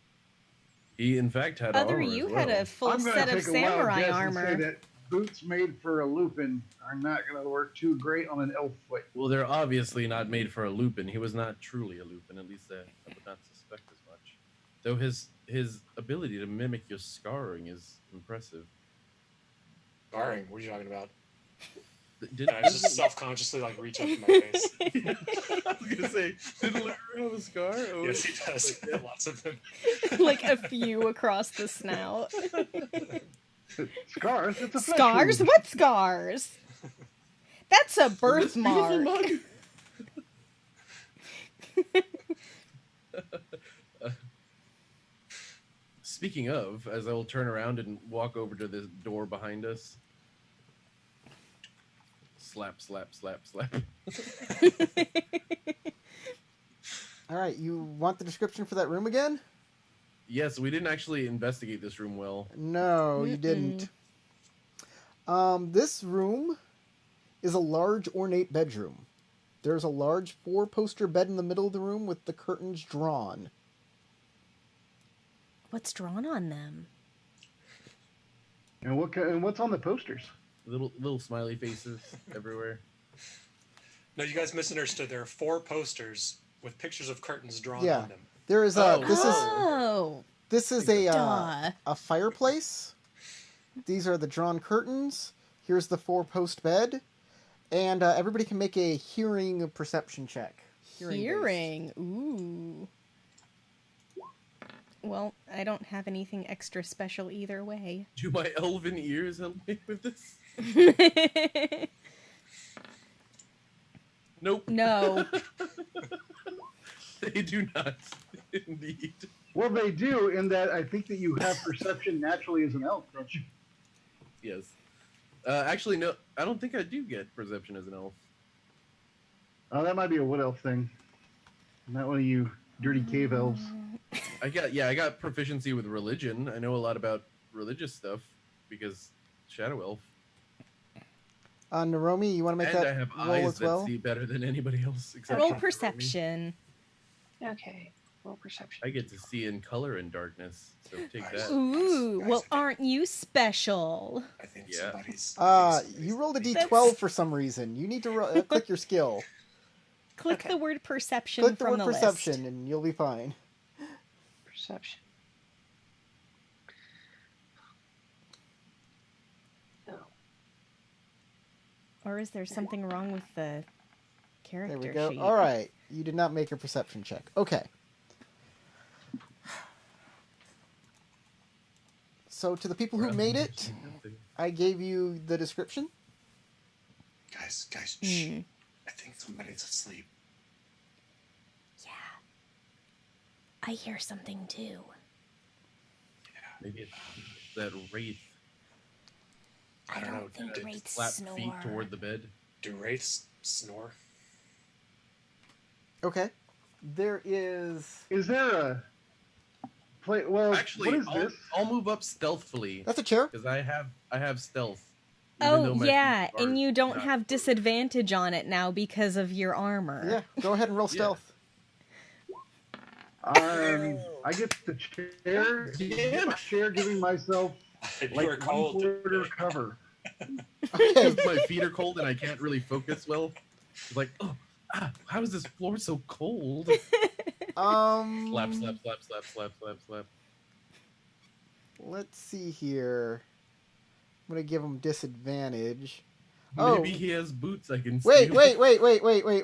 He in fact had Other armor you as well. had a full set of samurai armor. And say that boots made for a lupin are not going to work too great on an elf foot. Well, they're obviously not made for a lupin. He was not truly a lupin. At least I would not suspect as much. Though his ability to mimic your scarring is impressive. Scarring? What are you talking about? I just self-consciously like reach up to my face. I was gonna say, did Lugaru have a scar? Oh, yes, he does. like, Lots of them. Like a few across the snout. Scars? It's a flesh Scars? wound. What scars? That's a birthmark. Speaking of, as I will turn around and walk over to this door behind us. Slap, slap, slap, slap. All right, you want the description for that room again? Yes, we didn't actually investigate this room well. No, you didn't. This room is a large ornate bedroom. There's a large 4-poster bed in the middle of the room with the curtains drawn. What's drawn on them? And what's on the posters? Little smiley faces everywhere. No, you guys misunderstood. There are 4 posters with pictures of curtains drawn Yeah. on them. There is a. Oh. This is Duh. a fireplace. These are the drawn curtains. Here's the 4-post bed, and everybody can make a hearing perception check. Hearing. Ooh. Well, I don't have anything extra special either way. Do my elven ears help me with this? Nope. No. They do not. Indeed. Well, they do, in that I think that you have perception naturally as an elf, don't you? Yes. Actually, no. I don't think I do get perception as an elf. Oh, that might be a wood elf thing. Not one of you dirty cave elves. I got proficiency with religion. I know a lot about religious stuff because Shadow Elf. Naromi, you want to make And that I have roll eyes as well? that see better than anybody else. Except Roll for Naromi. perception. Okay. Roll perception. I get to see in color and darkness, so take that. Ooh, well, aren't you special? I think Yeah. somebody's. You rolled a That's- d12 for some reason. You need to click your skill. Click Okay. the word perception Click the from word the perception, list. and you'll be fine. Perception. No. Or is there something wrong with the character There we go. sheet? All right. You did not make a perception check. Okay. So to the people who made it, I gave you the description. Guys, shh. Hmm. I think somebody's asleep. Yeah. I hear something too. Maybe it's that wraith. I don't know. think Did wraiths Flap snore. feet toward the bed. do wraiths snore? Okay. There is. Is there a play? Well, Actually, what is I'll, this? I'll move up stealthily That's a chair. because I have stealth. even though Oh, my yeah, feet are and you don't not- have disadvantage on it now because of your armor. Yeah. Go ahead and roll Yeah. stealth. I get the chair. Damn. Chair, giving myself You like are cold. 1/4 cover. Okay. Because my feet are cold and I can't really focus well. It's like, how is this floor so cold? Slap, slap, slap, slap, slap, slap, slap. Let's see here. I'm gonna give him disadvantage. Maybe he has boots I can Wait, steal.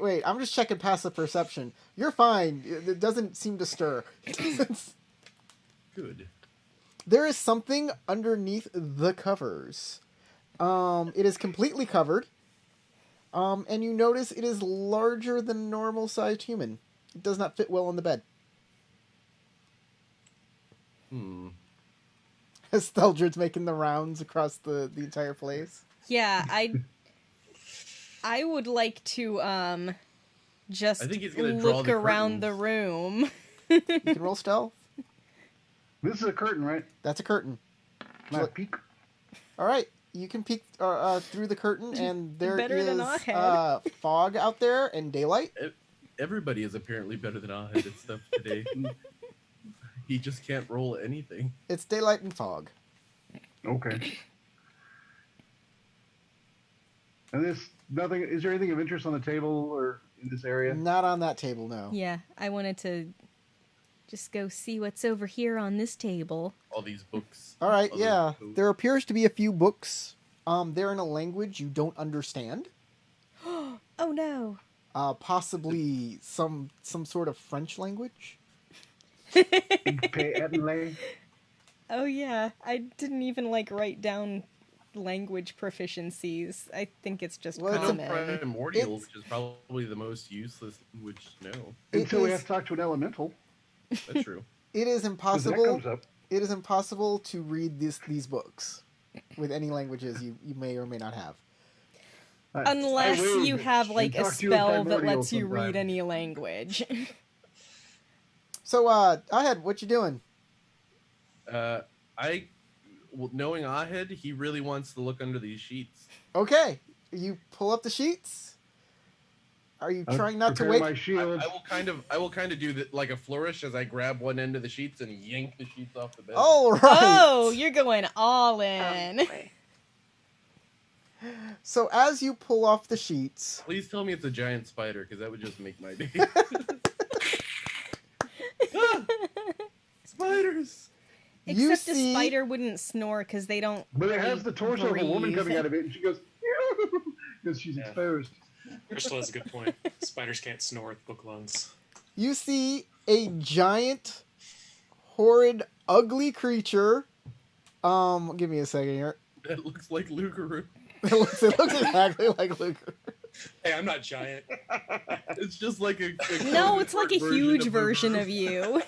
wait. I'm just checking passive perception. You're fine. It doesn't seem to stir. Good. There is something underneath the covers. It is completely covered. And you notice it is larger than a normal-sized human. It does not fit well on the bed. As Theldred's making the rounds across the entire place. Yeah, I would like to just I think he's gonna draw look the around the curtains. room. You can roll stealth. This is a curtain, right? That's a curtain. Not a peek. All right, you can peek through the curtain, and there Better is than Ahed. fog out there and daylight. Everybody is apparently better than Ahed at stuff today. He just can't roll anything. It's daylight and fog. Okay. And this nothing. Is there anything of interest on the table or in this area? Not on that table, no. Yeah, I wanted to just go see what's over here on this table. All these books. All right, all yeah. those- There appears to be a few books. They're in a language you don't understand. Oh no. Possibly some sort of French language. Oh yeah, I didn't even write down language proficiencies. I think it's just Well, I know common. primordial, It's- which is probably the most useless language to know. Until we is- have to talk to an elemental. That's true. It is 'cause that impossible. comes up. It is impossible to read these books with any languages you may or may not have. Unless I will you have like a talk to you in spell that primordial lets you sometime. read any language. So, Ahed, what you doing? Knowing Ahed, he really wants to look under these sheets. Okay, you pull up the sheets. Are you I'll trying not to prepare wake? my shield. I will kind of do that like a flourish as I grab one end of the sheets and yank the sheets off the bed. All right. Oh, you're going all in. boy. So as you pull off the sheets, Please tell me it's a giant spider, because that would just make my day. spiders. Except a spider wouldn't snore because they don't. But it has the torso of a woman coming out of it, and she goes, because she's exposed. Crystal has a good point. Spiders can't snore with book lungs. You see a giant, horrid, ugly creature. Give me a second here. That looks like Lugaru. It looks exactly like Lugaru. Hey, I'm not giant. It's just like a no, it's like a huge version of you.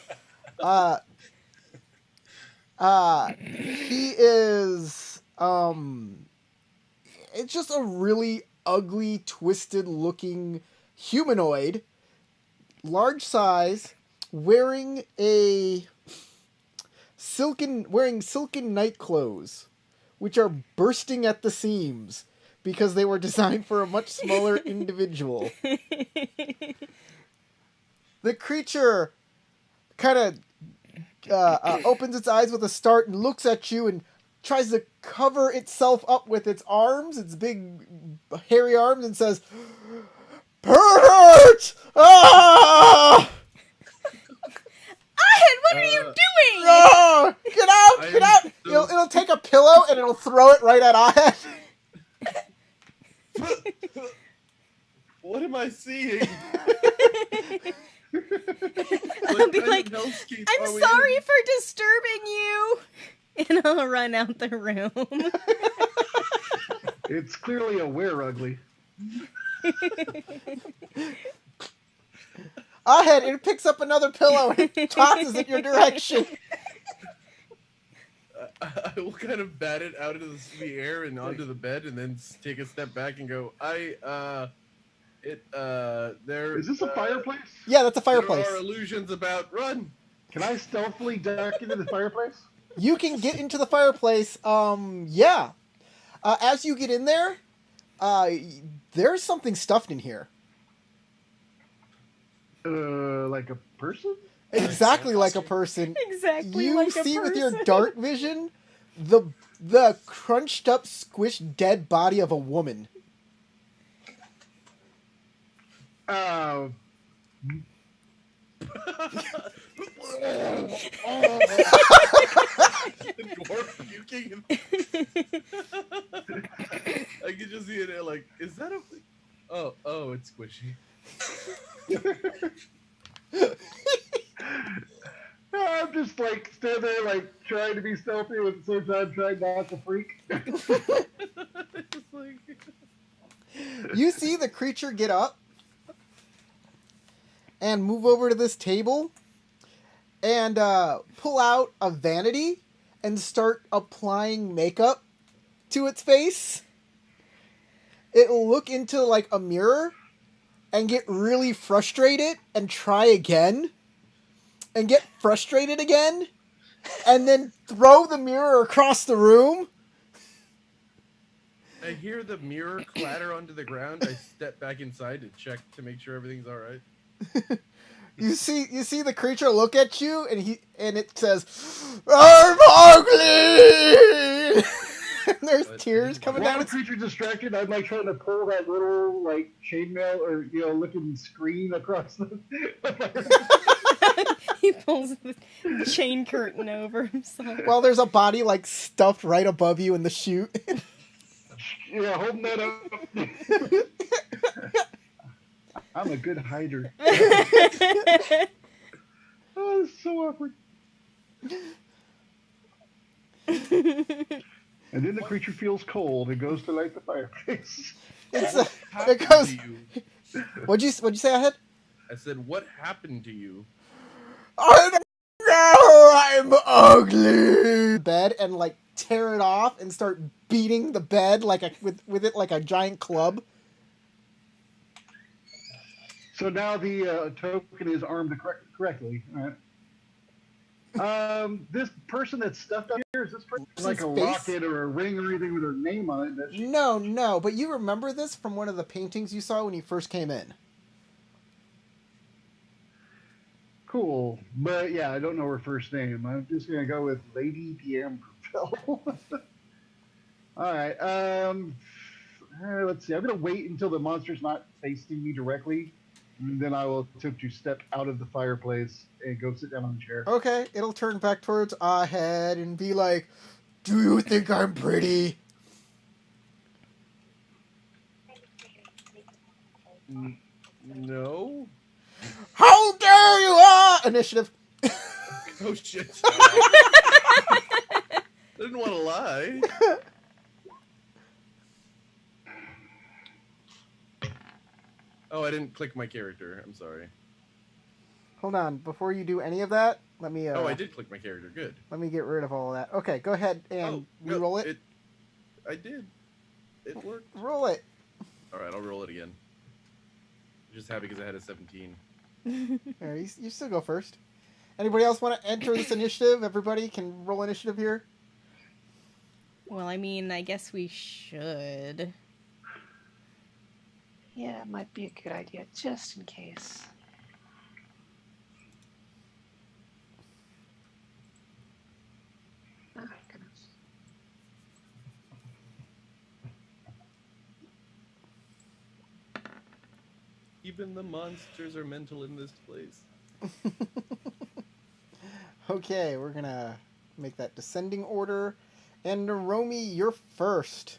He is, it's just a really ugly, twisted looking humanoid, large size, wearing silken night clothes, which are bursting at the seams because they were designed for a much smaller individual. The creature kind of opens its eyes with a start and looks at you and tries to cover itself up with its arms, its big hairy arms, and says, "Pervert! Ah! Ahad, what are you doing? Ah! Get out! Get out!" It'll take a pillow and it'll throw it right at Ahad. What am I seeing? I'll be like, "I'm sorry for disturbing you," and I'll run out the room. It's clearly a were-ugly. Ahad, it picks up another pillow and it tosses it your direction. I will kind of bat it out into the air and onto the bed, and then take a step back and go, there... Is this a fireplace? Yeah, that's a fireplace. There are illusions about run. Can I stealthily duck into the fireplace? You can get into the fireplace, yeah. As you get in there, there's something stuffed in here. Like a person? Exactly like a person. Exactly you like a see person. with your dark vision the crunched up, squished, dead body of a woman. Oh. Dwarf puking. I can just see it like, is that a... Oh, it's squishy. I'm just like standing there, like trying to be stealthy, but at the same time trying not to freak. Just like... You see the creature get up and move over to this table and pull out a vanity and start applying makeup to its face. It'll look into like a mirror and get really frustrated and try again and get frustrated again and then throw the mirror across the room. I hear the mirror clatter onto the ground. I step back inside to check to make sure everything's all right. You see the creature look at you and it says, "I'm ugly!" And there's tears coming While down the its... creature distracted, I'm like trying to pull that little like chainmail or looking screen across the He pulls the chain curtain over himself. Well, there's a body like stuffed right above you in the chute. Yeah, holding that up. I'm a good hider. Oh, it's so awkward. And then the creature feels cold and goes to light the fireplace. It goes... What'd you say, Ahad? I said, what happened to you? I don't know, I'm ugly. Bed and like tear it off and start beating the bed like with it like a giant club. So now the token is armed correctly. All right. This person that's stuffed up here, is this person like a locket or a ring or anything with her name on it? No, but you remember this from one of the paintings you saw when you first came in. Cool. But yeah, I don't know her first name. I'm just going to go with Lady D'Amberville. All right. Let's see. I'm going to wait until the monster's not facing me directly. And then I will attempt to step out of the fireplace and go sit down on the chair. Okay, it'll turn back towards Ahead and be like, "Do you think I'm pretty?" No. How dare you! Initiative. Oh shit. I didn't want to lie. Oh, I didn't click my character. I'm sorry. Hold on, before you do any of that, let me. Oh, I did click my character. Good. Let me get rid of all of that. Okay, go ahead and re-roll it. I did. It worked. Roll it. All right, I'll roll it again. I'm just happy because I had a 17. There, you still go first. Anybody else want to enter this initiative? Everybody can roll initiative here. Well, I mean, I guess we should. Yeah, it might be a good idea, just in case. Oh, goodness. Even the monsters are mental in this place. Okay, we're gonna make that descending order. And Naromi, you're first.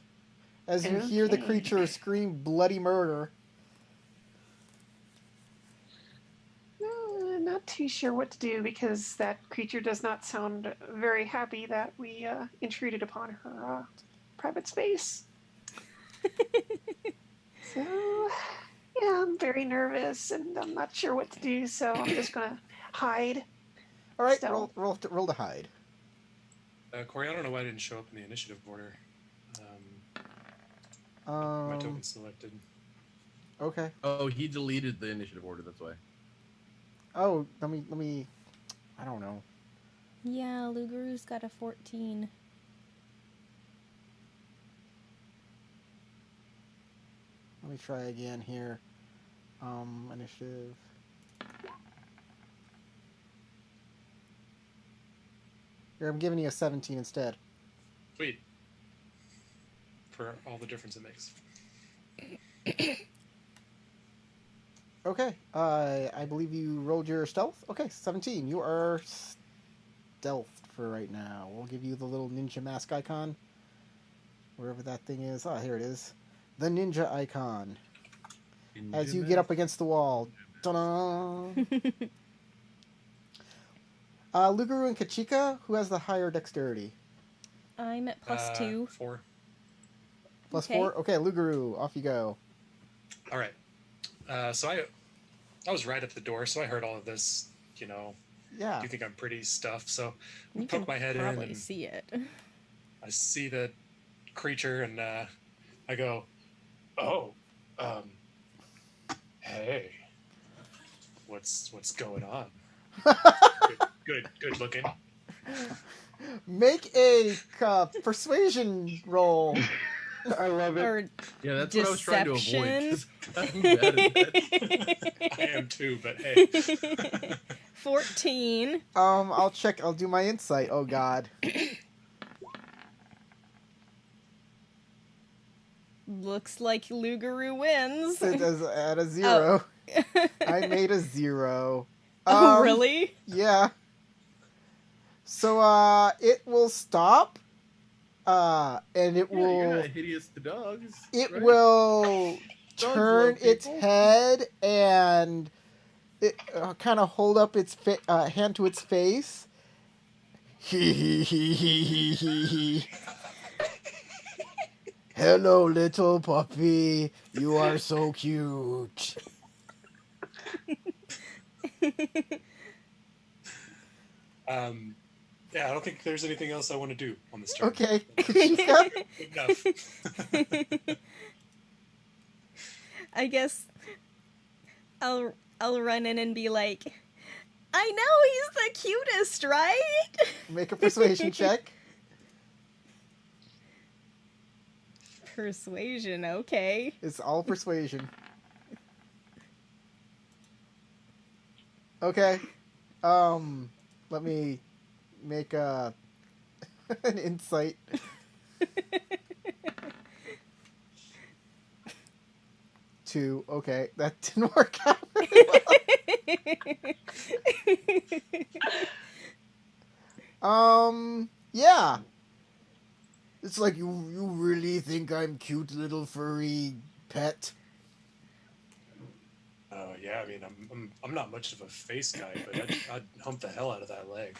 As you hear the creature scream bloody murder. Not too sure what to do because that creature does not sound very happy that we intruded upon her private space. So, yeah, I'm very nervous and I'm not sure what to do, so I'm just gonna hide. All right, So- roll to hide. Corey, I don't know why I didn't show up in the initiative order. My token selected. Okay. Oh, he deleted the initiative order. That's why. Oh, let me. I don't know. Yeah, Lugaru's got a 14. Let me try again here. Initiative. Here, I'm giving you a 17 instead. Sweet. For all the difference it makes. Okay. I believe you rolled your stealth. Okay, 17. You are stealthed for right now. We'll give you the little ninja mask icon. Wherever that thing is. Ah, here it is. The ninja icon. As you get up against the wall. Ta-da! Lugaru and Kachika, who has the higher dexterity? I'm at +2. 4. Plus Okay. 4? Okay, Lugaru, off you go. All right. So I was right at the door, so I heard all of this, you know, Yeah. do you think I'm pretty stuff? So I You poke can my head in probably and see it. I see the creature and I go, oh, hey, what's going on? Good looking. Make a persuasion roll. I love it. Or Yeah, that's what I was trying to avoid. Deception. 'Cause I'm bad at that. I am too, but hey. 14. I'll check. I'll do my insight. Oh, God. Looks like Lugaru wins. It is at a 0. I made a 0. Oh, really? Yeah. So, it will stop. And it Yeah, will... you're not hideous to dogs. It right? will Dogs turn love its people. head and it kind of hold up its hand to its face. Hello, little puppy. You are so cute. Yeah, I don't think there's anything else I want to do on this turn. Okay. Kachika? Enough. I guess I'll run in and be like, I know he's the cutest, right? Make a persuasion check. Persuasion, okay. It's all persuasion. Okay. Let me make an insight. 2. Okay, that didn't work out very Yeah. It's like you really think I'm cute little furry pet? Yeah, I mean, I'm not much of a face guy, but I'd hump the hell out of that leg.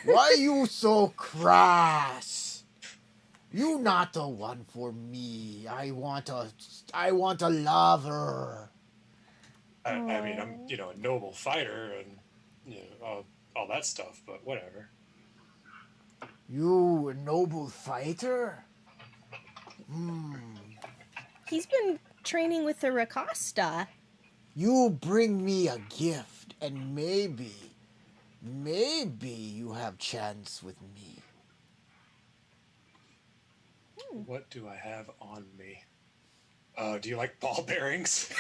Why you so crass? You not the one for me. I want a lover. I mean, I'm a noble fighter and all that stuff, but whatever. You a noble fighter? He's been training with the Rakasta. You bring me a gift, and maybe you have chance with me. What do I have on me? Do you like ball bearings?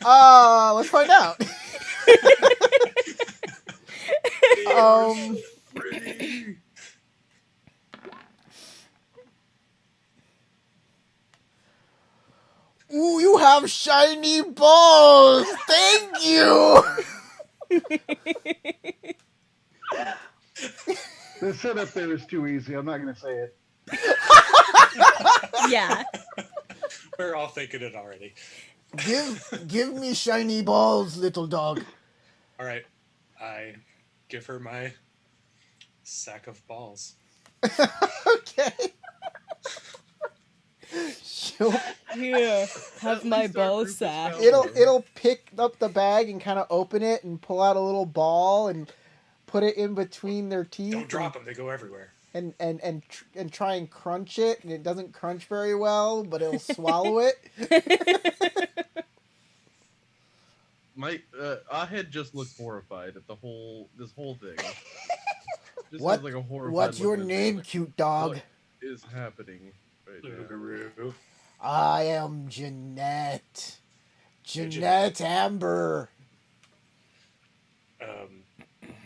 Let's find out. Pretty. Ooh, you have shiny balls. Thank you. The setup there is too easy. I'm not going to say it. Yeah. We're all thinking it already. Give me shiny balls, little dog. All right. I give her my sack of balls. Okay. Here, have my ball sack. It'll pick up the bag and kind of open it and pull out a little ball and put it in between their teeth. Don't drop them; they go everywhere. And try and crunch it, and it doesn't crunch very well, but it'll swallow it. Ahead just looked horrified at this whole thing. Just What? has, like, a horrified What's your look on his name, face. cute dog? What is happening right now? Lugaru. I am Jeanette. Jeanette Amber.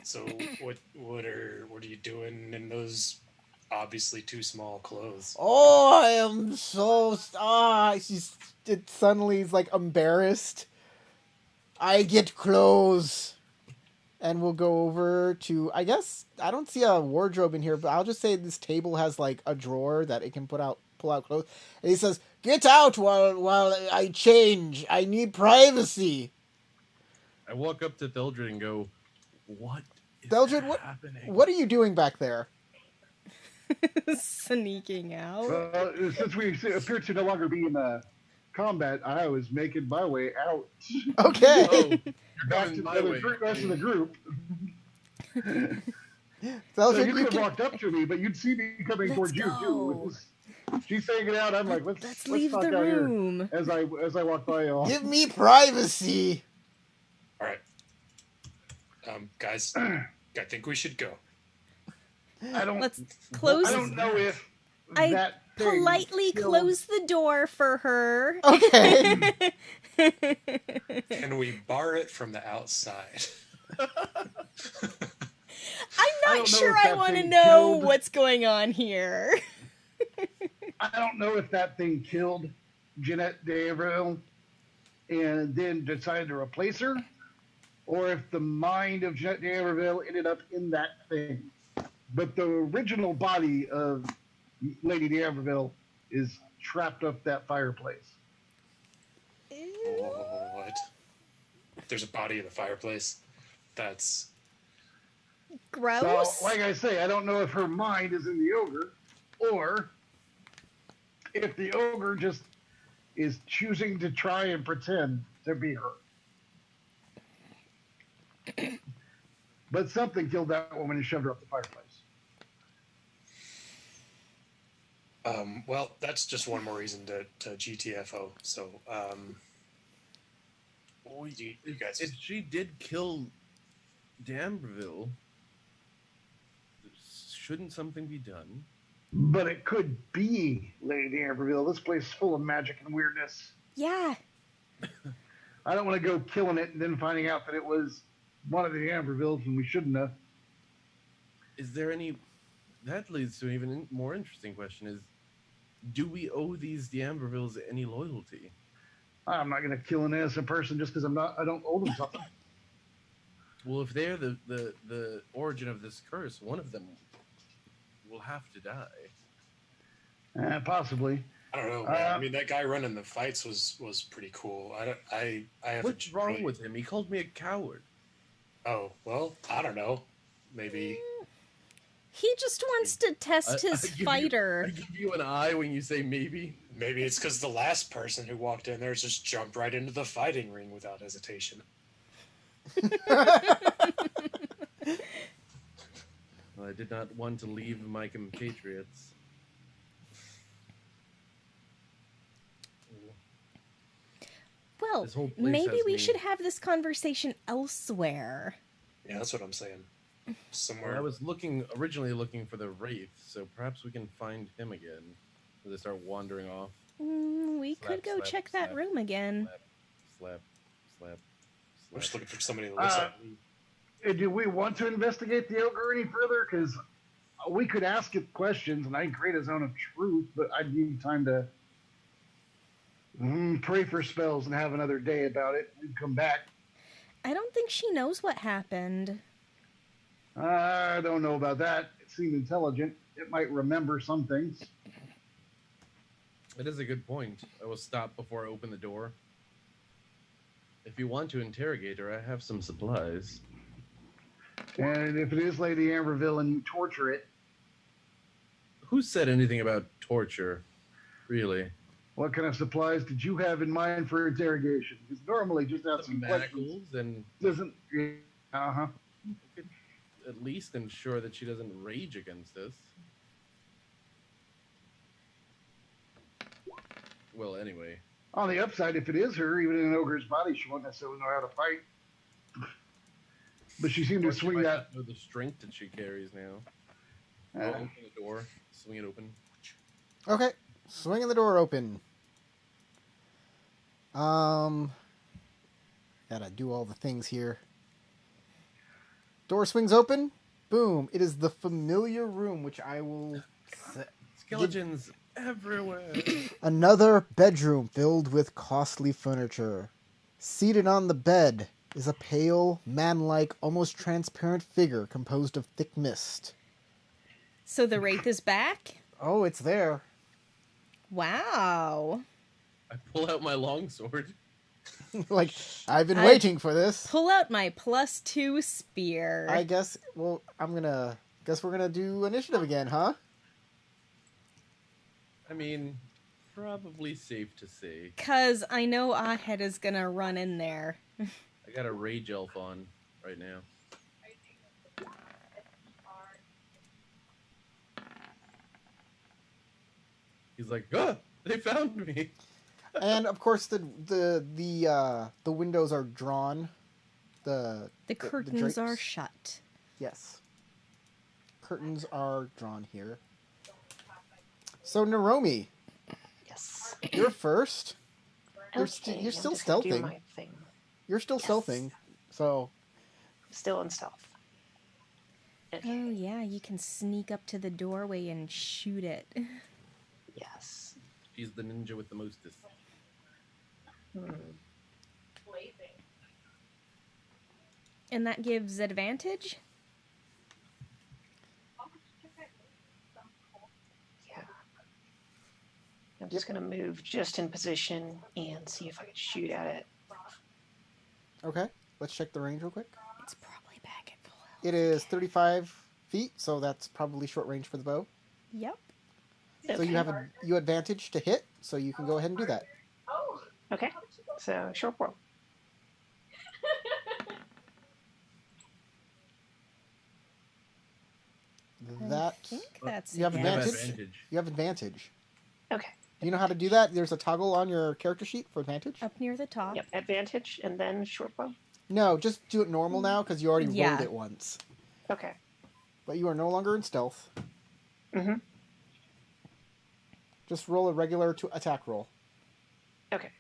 So what are you doing in those obviously too small clothes? Oh, I am so... It suddenly is like embarrassed. I get clothes. And we'll go over to... I guess... I don't see a wardrobe in here, but I'll just say this table has like a drawer that it can pull out clothes. And he says, "Get out while I change. I need privacy." I walk up to Theldred and go, "What is Theldred, happening? what are you doing back there? Sneaking out. Since we appear to no longer be in combat, I was making my way out. Okay. Oh, you're Back going to my way. the rest of the group. So You you could have can... walked up to me, but you'd see me coming Let's towards you go. too. She's saying it out. I'm like, Let's leave the knock out here room. as I walk by y'all. Give me privacy. All right, guys, I think we should go. Let's close. I don't know if I that thing politely killed- close the door for her. Okay. Can we bar it from the outside? I'm I not don't know sure if I that want to thing know killed- what's going on here. I don't know if that thing killed Jeanette D'Avril and then decided to replace her, or if the mind of Jeanette D'Avril ended up in that thing. But the original body of Lady D'Avril is trapped up that fireplace. What? There's a body in the fireplace. That's Gross. So, like I say, I don't know if her mind is in the ogre, or if the ogre just is choosing to try and pretend to be her. But something killed that woman and shoved her up the fireplace. well, that's just one more reason to GTFO. So, you guys. If she did kill D'Amberville, shouldn't something be done? But it could be Lady D'Amberville. This place is full of magic and weirdness. Yeah. I don't want to go killing it and then finding out that it was one of the D'Ambervilles and we shouldn't have. Is there any... That leads to an even more interesting question. do we owe these D'Ambervilles any loyalty? I'm not going to kill an innocent person just because I don't owe them something. Well, if they're the origin of this curse, one of them will have to die. Possibly. I don't know, man. I mean, that guy running the fights was pretty cool. I haven't. What's wrong with him? He called me a coward. Oh well, I don't know. Maybe He just wants to test his fighter. I give you an eye when you say maybe. maybe it's because the last person who walked in there just jumped right into the fighting ring without hesitation. Well, I did not want to leave my compatriots. Well, This whole place maybe has we me. should have this conversation elsewhere. Yeah, that's what I'm saying. Somewhere. Well, I was originally looking for the Wraith, so perhaps we can find him again. As they start wandering off. We Slap, could go slap, check that slap. room again. Slap, slap, We're just slap. looking for somebody that looks like me. Do we want to investigate the ogre any further? Because we could ask it questions, and I can create a zone of truth, but I'd need time to pray for spells and have another day about it and come back. I don't think she knows what happened. I don't know about that. It seemed intelligent. It might remember some things. It is a good point. I will stop before I open the door. If you want to interrogate her, I have some supplies. And if it is Lady Amberville and you torture it, Who said anything about torture? Really? what kind of supplies did you have in mind for interrogation? Because normally just ask Some some questions manacles, and doesn't. Uh-huh. we could at least ensure that she doesn't rage against us. Well, anyway. On the upside, if it is her, even in an ogre's body, she won't necessarily know how to fight. But she seemed Or to she swing might that. not know the strength that she carries now. I'll open the door, swing it open. Okay, swinging the door open. Gotta do all the things here. Door swings open. Boom. It is the familiar room, which I will set. Skeletons everywhere. Another bedroom filled with costly furniture. Seated on the bed is a pale, man-like, almost transparent figure composed of thick mist. So the Wraith is back? Oh, it's there. Wow. I pull out my longsword. Like, I've been waiting for this. Pull out my +2 spear. I guess, well, guess we're gonna do initiative again, huh? I mean, probably safe to say. 'Cause I know Ahead is gonna run in there. I got a rage elf on right now. He's like, ah, they found me. And of course, the windows are drawn. The curtains are drapes. shut. Yes. Curtains are drawn here. So Naromi, Yes. you're first. You're, Okay, you're I'm still just gonna do stealthing. my thing. You're still Yes. stealthing. So Still in stealth. Oh yeah, you can sneak up to the doorway and shoot it. Yes. She's the ninja with the mostest. And that gives advantage? Yeah. I'm just gonna move just in position and see if I can shoot at it. okay, let's check the range real quick. It's probably back at full health. It is 35 feet, so that's probably short range for the bow. Yep. So you have you advantage to hit, so you can go ahead and do that. Okay. So short bow. That I think that's you have a You have yes. advantage. you have advantage. Okay. Do you know how to do that? There's a toggle on your character sheet for advantage. Up near the top. Yep. Advantage and then short bow. No, just do it normal now because you already Yeah. rolled it once. Okay. But you are no longer in stealth. Mm-hmm. Just roll a regular attack roll. Okay.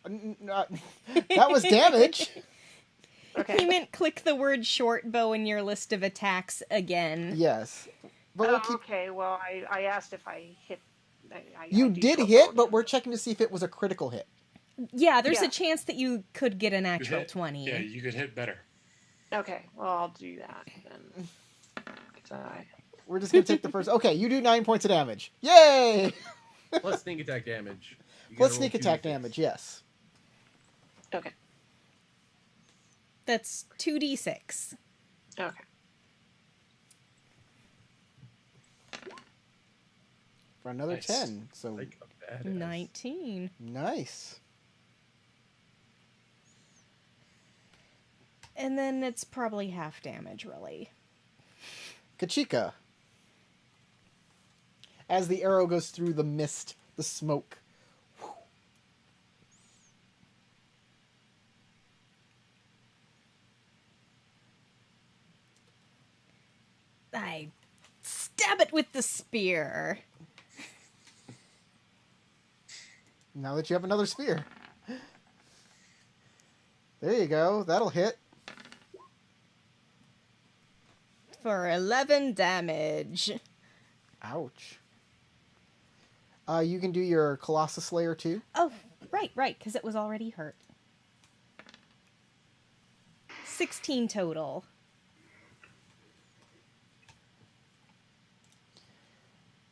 That was damage. Okay. He meant click the word short bow in your list of attacks again. Yes. But we'll Oh, keep... okay. Well, I asked if I hit. You I do did short hit, bow but we're damage. checking to see if it was a critical hit. Yeah, there's Yeah. a chance that you could get a You natural hit- 20. Yeah, you could hit better. Okay. Well, I'll do that then. 'Cause We're just going to take the first... Okay, you do 9 points of damage. Yay! Plus sneak attack damage. You Plus gotta roll sneak attack 2d6. damage, yes. Okay. That's 2d6. Okay. For another Nice. 10. So, Like a badass. 19. nice. And then it's probably half damage, really. Kachika. As the arrow goes through the mist, the smoke. I stab it with the spear. Now that you have another spear. There you go. That'll hit. For 11 damage. Ouch. You can do your Colossus Slayer too. Oh, right, because it was already hurt. 16 total.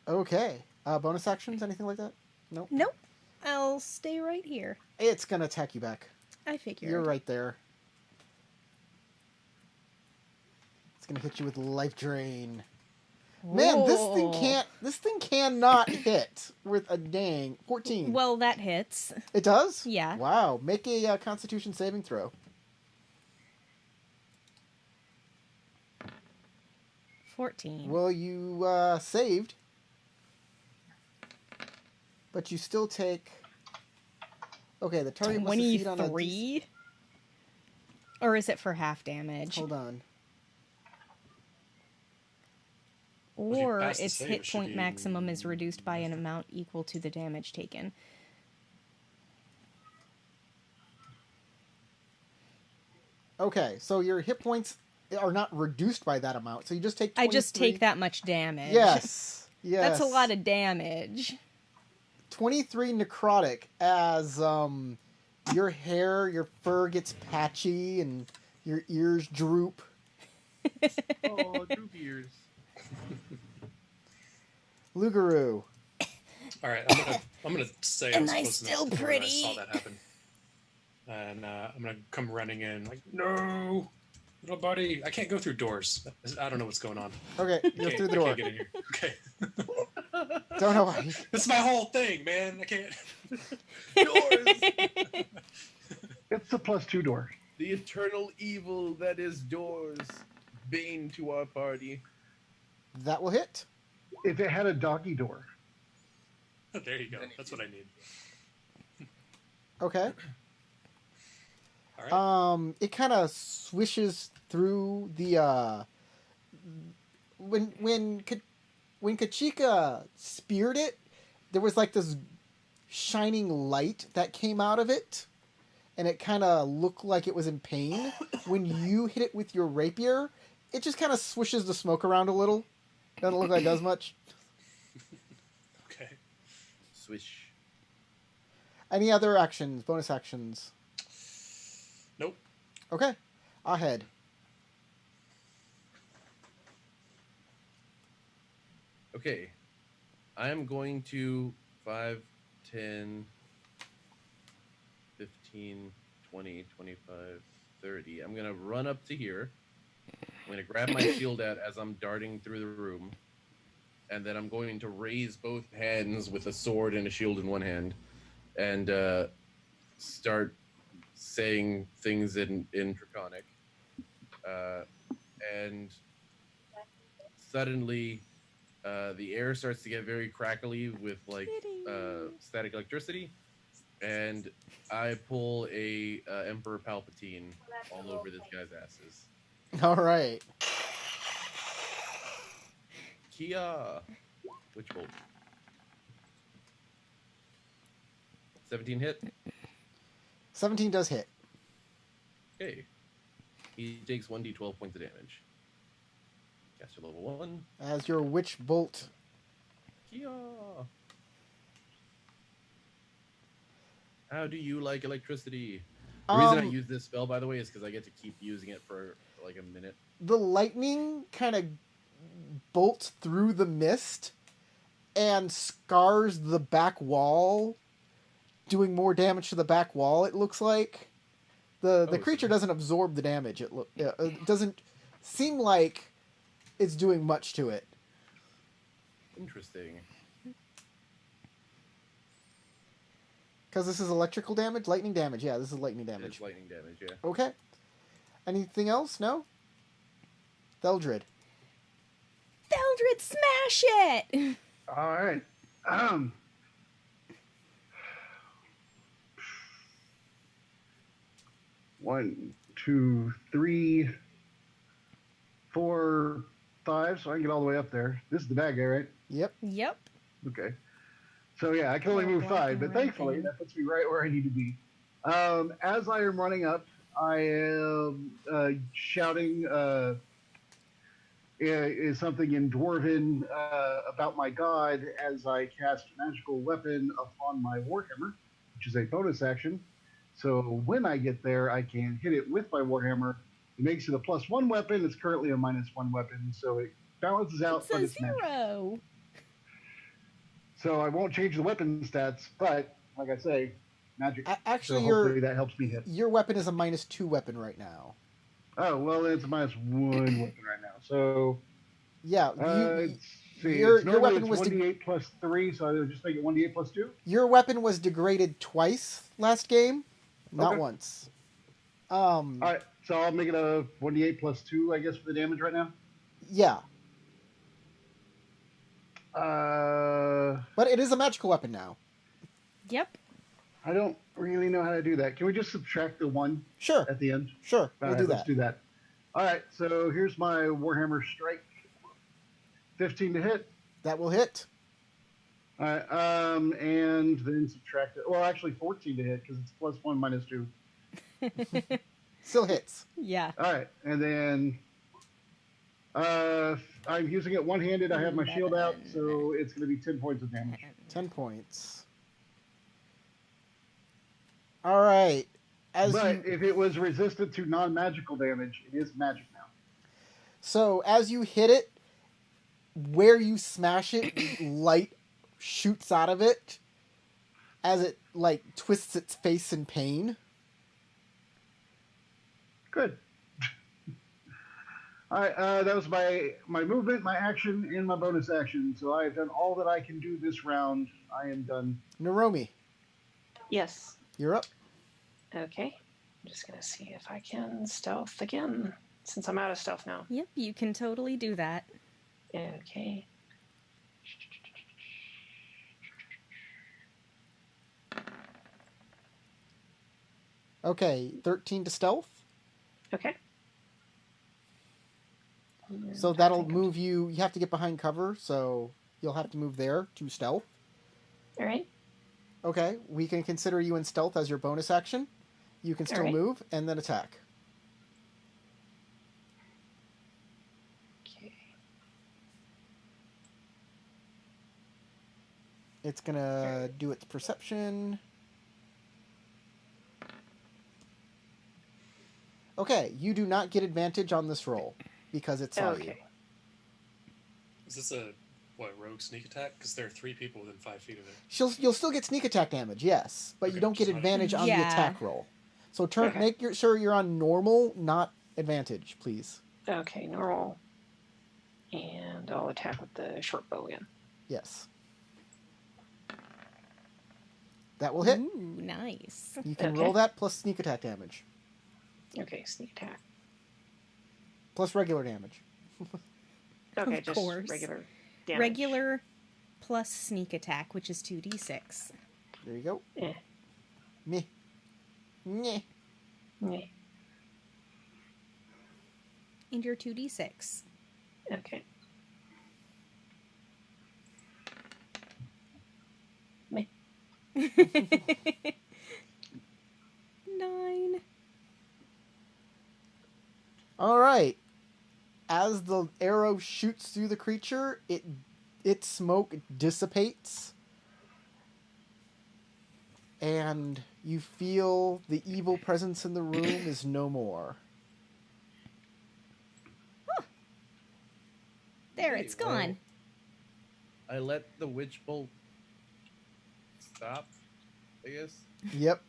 Okay. Bonus actions? Anything like that? Nope. Nope. I'll stay right here. It's gonna attack you back. I figured. You're right there. It's gonna hit you with life drain. Man, this thing cannot hit with a dang 14. Well, that hits. It does? Yeah. Wow. Make a Constitution saving throw. 14. Well, you saved, but you still take. Okay, the target must succeed on a. 23? Or is it for half damage? Hold on. If you Or pass the its save, hit it should point be- maximum is reduced by an amount equal to the damage taken. Okay, so your hit points are not reduced by that amount, so you just take 23. I just take that much damage. Yes. Yes. That's a lot of damage. 23 necrotic as your hair, your fur gets patchy and your ears droop. Oh, droop ears. All Lugaru. right, I'm gonna say And I I was close still enough to where pretty. I saw that happen, and I'm gonna come running in like, no, little buddy, I can't go through doors. I don't know what's going on. Okay, you're Okay, through the I door. can't get in here. Okay, Don't know why. that's my whole thing, man. I can't. Doors! It's the +2 door. The eternal evil that is doors. Bane to our party. That will hit. If it had a doggy door. There you go. That's what I need. Okay. All right. It kind of swishes through the when Kachika speared it, there was like this shining light that came out of it, and it kind of looked like it was in pain. When you hit it with your rapier, it just kind of swishes the smoke around a little. Doesn't look like it does much. Okay. Swish. Any other actions? Bonus actions? Nope. Okay. Ahead. Okay. I am going to 5, 10, 15, 20, 25, 30. I'm going to run up to here. I'm going to grab my shield out as I'm darting through the room. And then I'm going to raise both hands with a sword and a shield in one hand. And start saying things in Draconic. And suddenly... the air starts to get very crackly with like static electricity, and I pull a Emperor Palpatine all over this guy's asses. All right. Kia, which bolt? 17 hit. 17 does hit. Okay. He takes 1d12 points of damage. Caster level 1. As your witch bolt. Yeah. How do you like electricity? The reason I use this spell, by the way, is because I get to keep using it for like a minute. The lightning kind of bolts through the mist and scars the back wall, doing more damage to the back wall, it looks like. The creature doesn't absorb the damage. It doesn't seem like it's doing much to it. Interesting. Because this is electrical damage? Lightning damage. Yeah, this is lightning damage. It's lightning damage, yeah. Okay. Anything else? No? Theldred. Theldred, smash it! All right. 1, 2, 3, 4, 5, so I can get all the way up there. This is the bad guy, right? Yep. Yep. Okay. So yeah, I can only move 5, but thankfully that puts me right where I need to be. As I am running up, I am shouting is something in Dwarven about my god as I cast a magical weapon upon my Warhammer, which is a bonus action. So when I get there, I can hit it with my Warhammer. It makes it a +1 weapon. It's currently a -1 weapon, so it balances out. It's a 0. So I won't change the weapon stats, but like I say, magic. Actually, so hopefully that helps me hit. Your weapon is a -2 weapon right now. Oh well, it's a -1 weapon right now. So yeah, let's see. Your Normally weapon it's was 1d8 +3, so I'll just make it 1d8 +2. Your weapon was degraded twice last game, not Okay. once. All right, so I'll make it a 1d8 +2, I guess, for the damage right now. Yeah, Uh, but it is a magical weapon now. Yep. I don't really know how to do that. Can we just subtract the 1 Sure, at the end? sure, All we'll right, do let's that. do that. All right, so here's my Warhammer Strike. 15 to hit. That will hit. All right, and then subtract it. Well, actually 14 to hit because it's +1 -2. Still hits. Yeah. All right, and then I'm using it one-handed. I have my shield out, so it's going to be 10 points of damage. 10 points. All right. But if it was resistant to non-magical damage, it is magic now. So as you hit it, where you smash it, light shoots out of it as it like twists its face in pain. Good. All right, that was my movement, my action, and my bonus action. So I have done all that I can do this round. I am done. Naromi, Yes. you're up. Okay. I'm just going to see if I can stealth again, since I'm out of stealth now. Yep, you can totally do that. Okay. Okay, 13 to stealth. Okay. So And I that'll think I'm- move you. You have to get behind cover, so you'll have to move there to stealth. All right. Okay, we can consider you in stealth as your bonus action. You can still Alright. move and then attack. Okay. It's gonna do its perception. Okay, you do not get advantage on this roll because it saw you. Okay. Is this a rogue sneak attack? Because there are 3 people within 5 feet of it. You'll still get sneak attack damage, yes, but you Okay, don't get just wanted- advantage on the Yeah. attack roll. So Okay. make sure you're on normal, not advantage, please. Okay, normal. And I'll attack with the short bow again. Yes. That will hit. Ooh, nice. You can Okay. roll that plus sneak attack damage. Okay, sneak attack. Plus regular damage. Okay, Of just course. regular damage. Regular plus sneak attack, which is 2d6. There you go. Eh. Meh. Meh. Meh. And your 2d6. Okay. Meh. 9. All right. As the arrow shoots through the creature, its smoke dissipates, and you feel the evil presence in the room is no more. There, it's gone. I let the witch bolt stop, I guess. Yep.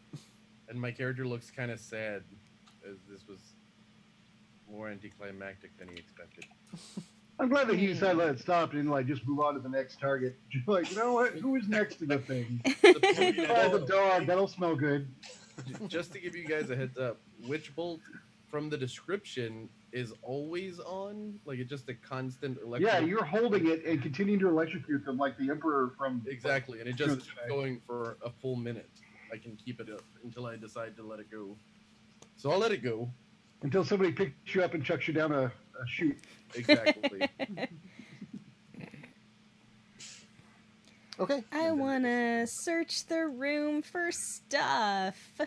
And my character looks kind of sad, as this was more anticlimactic than he expected. I'm glad that he decided to let it stop and like just move on to the next target. Like, you know what? Who is next to the thing? Try the dog. That'll smell good. Just to give you guys a heads up, witch bolt from the description is always on, like it's just a constant electrical. Yeah, you're holding it and continuing to electrocute them like the Emperor from... Exactly, and it just keeps going for a full minute. I can keep it up until I decide to let it go. So I'll let it go. Until somebody picks you up and chucks you down a chute. Exactly. Okay. I want to search the room for stuff.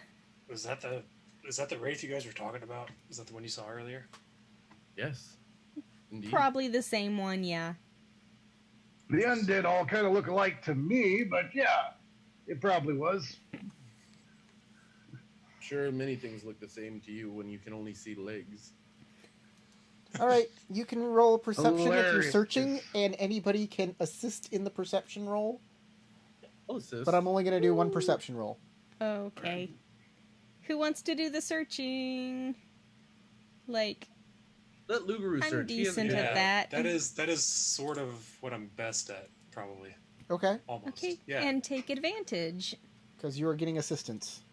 Is that the wraith you guys were talking about? Is that the one you saw earlier? Yes. Indeed. Probably the same one, yeah. The undead all kind of look alike to me, but yeah, it probably was. Sure, many things look the same to you when you can only see legs. All right, you can roll perception if you're Hilarious. searching, and anybody can assist in the perception roll. Oh, sis. But I'm only going to do one perception roll. Okay. Who wants to do the searching? Like, Let Lugaru I'm search. He has a decent good- at that. That is sort of what I'm best at, probably. Okay, Almost. Okay, Yeah. and take advantage. because you are getting assistance.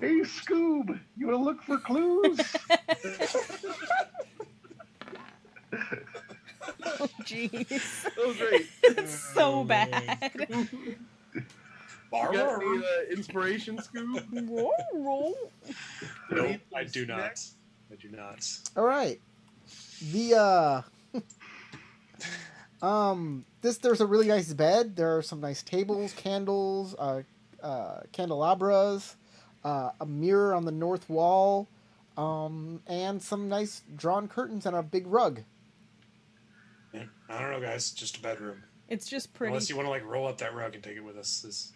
Hey, Scoob, you want to look for clues? Oh, jeez. Oh, great. It's so bad. You got any inspiration, Scoob? No, I do not. I do not. All right. The there's a really nice bed. There are some nice tables, candles, candelabras, a mirror on the north wall, and some nice drawn curtains and a big rug. Yeah, I don't know, guys. Just a bedroom. It's just pretty. Unless you want to like roll up that rug and take it with us, it's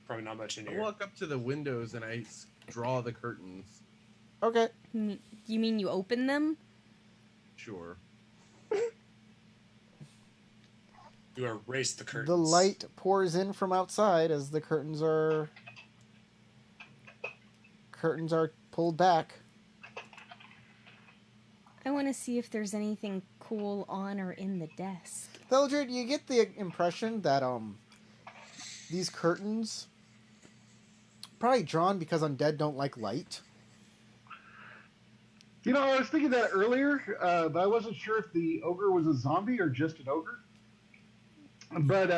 probably not much in I here. walk up to the windows and I draw the curtains. Okay. You mean you open them? Sure. You erase the curtains. The light pours in from outside as the curtains are pulled back. I want to see if there's anything cool on or in the desk. Theldred, you get the impression that these curtains probably drawn because undead don't like light. You know, I was thinking that earlier, but I wasn't sure if the ogre was a zombie or just an ogre. But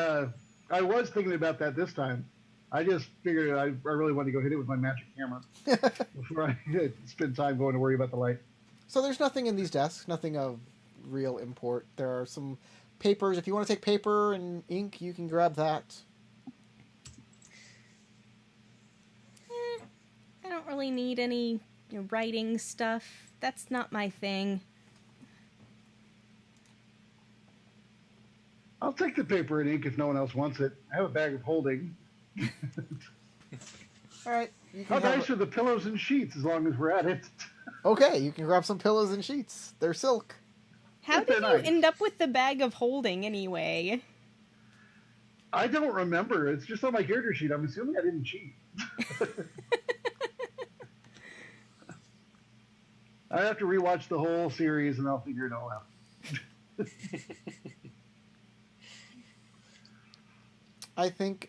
I was thinking about that this time. I just figured I really wanted to go hit it with my magic hammer before I spend time going to worry about the light. So there's nothing in these desks, nothing of real import. There are some papers. If you want to take paper and ink, you can grab that. I don't really need any writing stuff. That's not my thing. I'll take the paper and ink if no one else wants it. I have a bag of holding. All right. You How can have nice are the pillows and sheets as long as we're at it? Okay, you can grab some pillows and sheets. They're silk. How They're did you nice. end up with the bag of holding anyway? I don't remember. It's just on my character sheet. I'm assuming I didn't cheat. I have to rewatch the whole series and I'll figure it all out. I think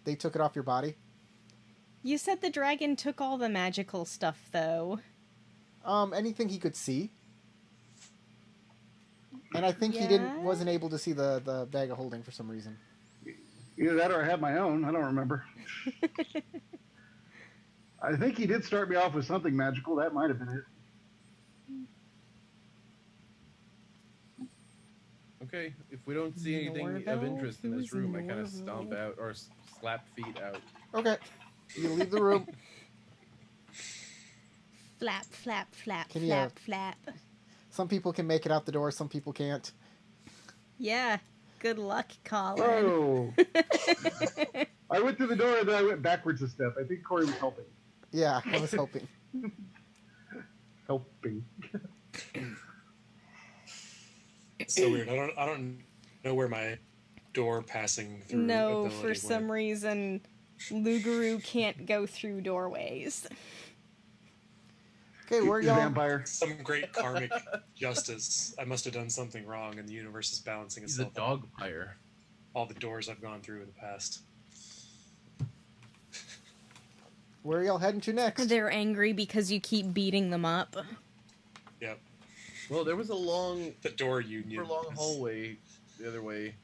they took it off your body. You said the dragon took all the magical stuff, though. Anything he could see. And I think he Yeah? wasn't able to see the bag of holding for some reason. Either that or I had my own. I don't remember. I think he did start me off with something magical. That might have been it. Okay, if we don't see anything of Norville? interest in this Who's room, I kind of Norville? stomp out or slap feet out. Okay. You leave the room. Flap, flap, flap, Can you- flap, flap. Some people can make it out the door, some people can't. Yeah. Good luck, Colin. Oh. I went through the door and then I went backwards a step. I think Corey was helping. Yeah, I was hoping. Helping. It's so weird. I don't know where my door passing through. No, ability for went. some reason, Lugaru can't go through doorways. Okay, where He's a y'all? vampire. Some great karmic justice. I must have done something wrong, and the universe is balancing He's a itself out. dog pyre. All the doors I've gone through in the past. Where are y'all heading to next? They're angry because you keep beating them up. Yep. Well, there was a long, The door union. super long is hallway the other way.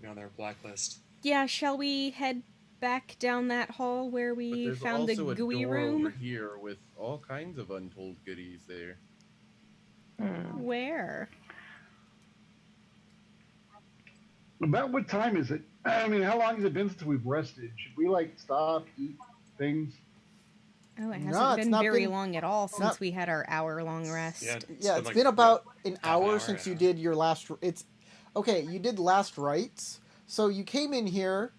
on their blacklist. Yeah, shall we head back down that hall where But we there's found the also a gooey door room? over here with all kinds of untold goodies there. Where? About what time is it? I mean, how long has it been since we've rested? Should we, like, stop, eat things? Oh, it No, hasn't it's been not very been- long at all since not- we had our hour-long rest. Yeah, Yeah, it's like, been about an half an hour hour, since you yeah. did your last. It's okay. You did last rites, so you came in here.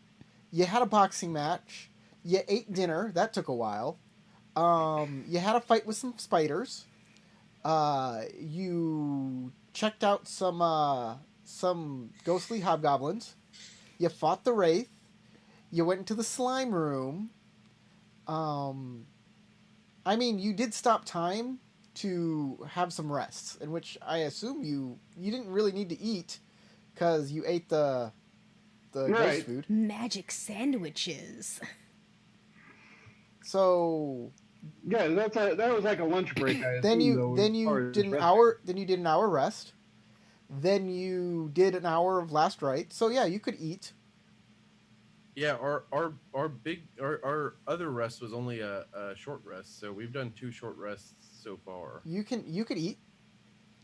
You had a boxing match. You ate dinner. That took a while. You had a fight with some spiders. You checked out some ghostly hobgoblins. You fought the wraith. You went into the slime room. I mean, you did stop time to have some rests, in which I assume you didn't really need to eat because you ate the ghost Right. food. Magic sandwiches. So Yeah, that was like a lunch break. I then assume, though, you as far as did an resting. hour. Then you did an hour rest. Then you did an hour of last rite. So yeah, you could eat. Yeah, our other rest was only a short rest, so we've done 2 short rests so far. You could eat.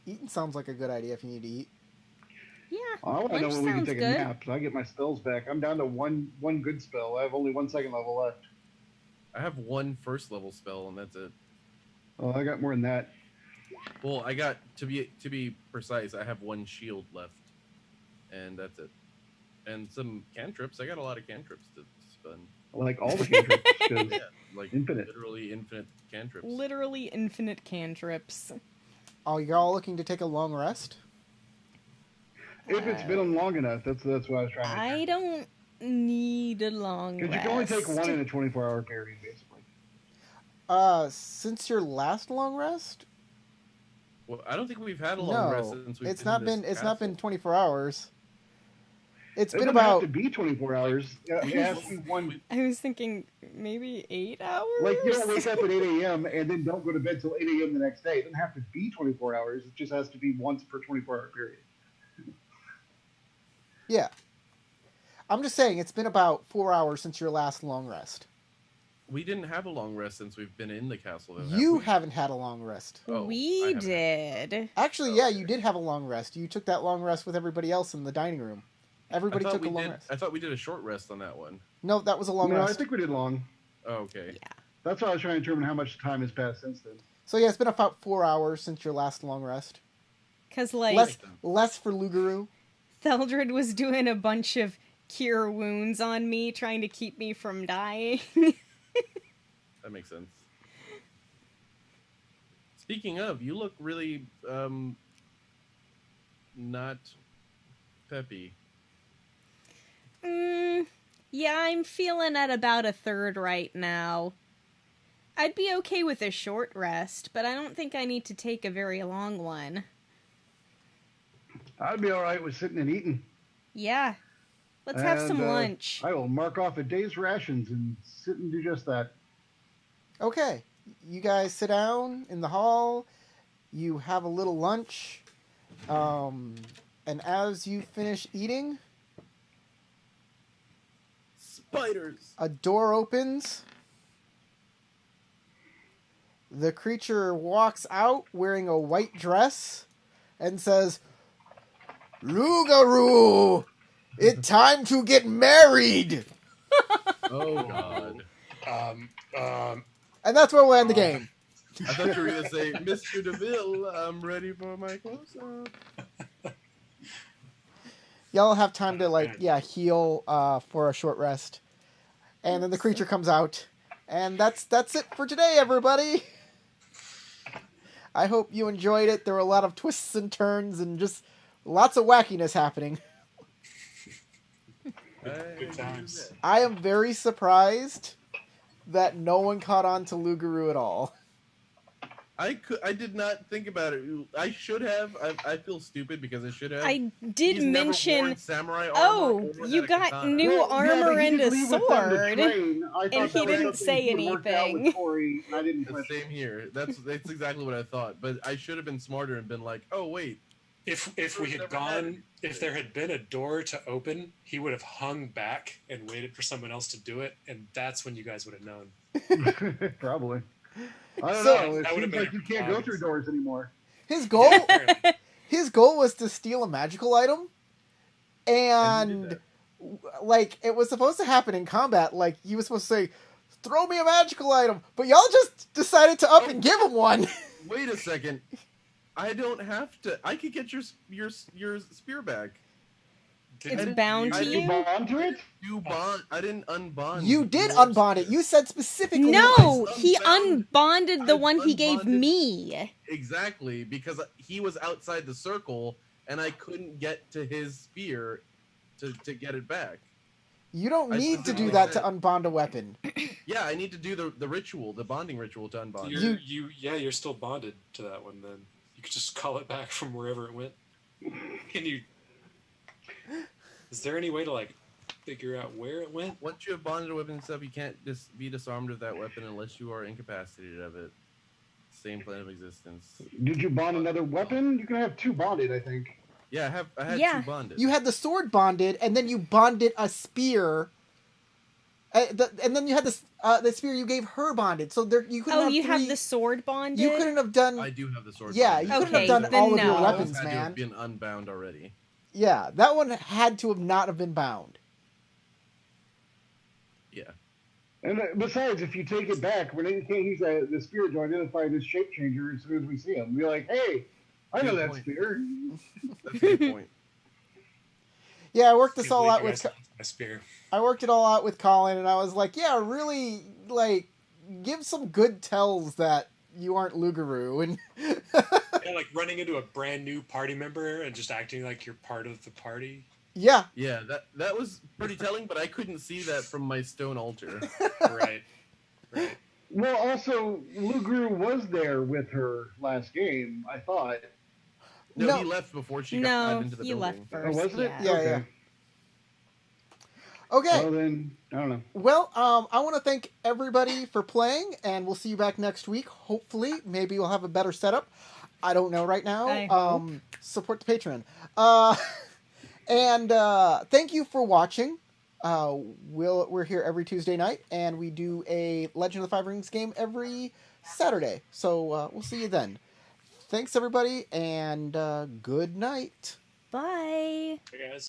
Eating sounds like a good idea if you need to eat. Yeah, I want to know lunch when we can sounds take a good. nap so I get my spells back. I'm down to one good spell. I have only 1 second level left. I have 1 first level spell, and that's it. Oh, I got more than that. Well, I got to be precise, I have 1 shield left, and that's it. And some cantrips. I got a lot of cantrips to spend. Like all the cantrips, 'cause Yeah, like Infinite. literally infinite cantrips. Literally infinite cantrips. Oh, you're all looking to take a long rest. if it's been long enough, that's what I was trying to I don't need a long Because rest. you can only take one in a 24-hour period, basically. Since your last long rest, Well, I don't think we've had a long rest no, since we've it's been not in been. this It's not been castle. 24 hours. It's It been doesn't have about. to be 24 hours. It has to be one. I was thinking maybe 8 hours? Like, you don't wake up at 8 a.m. and then don't go to bed till 8 a.m. the next day. It doesn't have to be 24 hours. It just has to be once per 24-hour period. Yeah. I'm just saying it's been about 4 hours since your last long rest. We didn't have a long rest since we've been in the castle. Though, have You we? haven't had a long rest. Oh, I We haven't. did. Actually, yeah, you did have a long rest. You took that long rest with everybody else in the dining room. Everybody I thought took a we long did. rest. I thought we did a short rest on that one. No, that was a long no, rest. I think we did long. Oh, okay. That's why I was trying to determine how much time has passed since then. So yeah, it's been about 4 hours since your last long rest. Because, like, Less for Lugaru. Theldred was doing a bunch of cure wounds on me, trying to keep me from dying. That makes sense. Speaking of, you look really not peppy. Yeah, I'm feeling at about a third right now. I'd be okay with a short rest, but I don't think I need to take a very long one. I'd be all right with sitting and eating. Yeah. Let's have some And, lunch. I will mark off a day's rations and sit and do just that. Okay, you guys sit down in the hall. You have a little lunch. And as you finish eating, Spiders. a door opens. The creature walks out wearing a white dress and says, "Lugaru, it's time to get married." Oh God. Um, And that's where we'll end the game. I thought you were gonna say, Mr. DeVille, I'm ready for my close-up. Y'all have time to heal for a short rest, and then the creature comes out, and that's it for today, everybody. I hope you enjoyed it. There were a lot of twists and turns, and just lots of wackiness happening. Good times. I am very surprised that no one caught on to Lugaru at all. I did not think about it. I should have. I feel stupid because I should have. I did He's never mention. worn samurai armor Oh, or you had a got katana. new armor but he and did a leave with them to sword. train. I thought And that he was didn't something say he would work out with anything. Corey. I didn't The push it. same here. That's exactly what I thought. But I should have been smarter and been like, oh wait. If we had gone, if there had been a door to open, he would have hung back and waited for someone else to do it, and that's when you guys would have known. Probably. I don't So- know. It That would've seems been like you can't go through doors anymore. His goal Apparently. his goal was to steal a magical item, And he did and that. like it was supposed to happen in combat. Like he was supposed to say, "Throw me a magical item," but y'all just decided to up and give him one. Wait a second. I don't have to. I could get your spear back. It's Didn't bound to Did you you? bond to it? You bond. I didn't unbond. You did your unbond it. spear. You said specifically. No, I he unbound- unbonded the I one he gave unbonded- me. Exactly, because he was outside the circle, and I couldn't get to his spear to get it back. You don't I need to do specifically that to said- unbond a weapon. Yeah, I need to do the ritual, the bonding ritual to unbond. You're still bonded to that one. Then you could just call it back from wherever it went. Can you? Is there any way to figure out where it went? Once you have bonded a weapon and stuff, you can't be disarmed of that weapon unless you are incapacitated of it. Same plane of existence. Did you bond another weapon? You can have two bonded, I think. Yeah, I had Yeah. two bonded. You had the sword bonded, and then you bonded a spear. And then you had the spear you gave her bonded. So there you couldn't Oh, have you have three- the sword bonded? You couldn't have done. I do have the sword. Yeah, bonded. you couldn't Okay, have done then all of your no. weapons, had to man. have been unbound already. Yeah, that one had to have not have been bound. Yeah. And besides, if you take it back, we can't use the spear to identify this shape changer as soon as we see him. Be like, hey, I know Good that point. spear. That's a good point. Yeah, I worked this Can't all believe out you with. guys lost my spear. I worked it all out with Colin, and I was like, yeah, really, give some good tells that you aren't Lugaru, and Yeah, like running into a brand new party member and just acting like you're part of the party. yeah, Yeah, that was pretty telling, but I couldn't see that from my stone altar. Right. Right. Well, also, Lugaru was there with her last game, I thought. No, No. he left before she got No, into the he building. left Oh, first. was it? Yeah. Yeah, Okay. yeah. Okay. Well, then, I don't know. Well, I want to thank everybody for playing, and we'll see you back next week. Hopefully, maybe we'll have a better setup. I don't know right now. I hope. Support the Patreon. And thank you for watching. We're here every Tuesday night, and we do a Legend of the Five Rings game every Saturday. So we'll see you then. Thanks, everybody, and good night. Bye. Hey guys.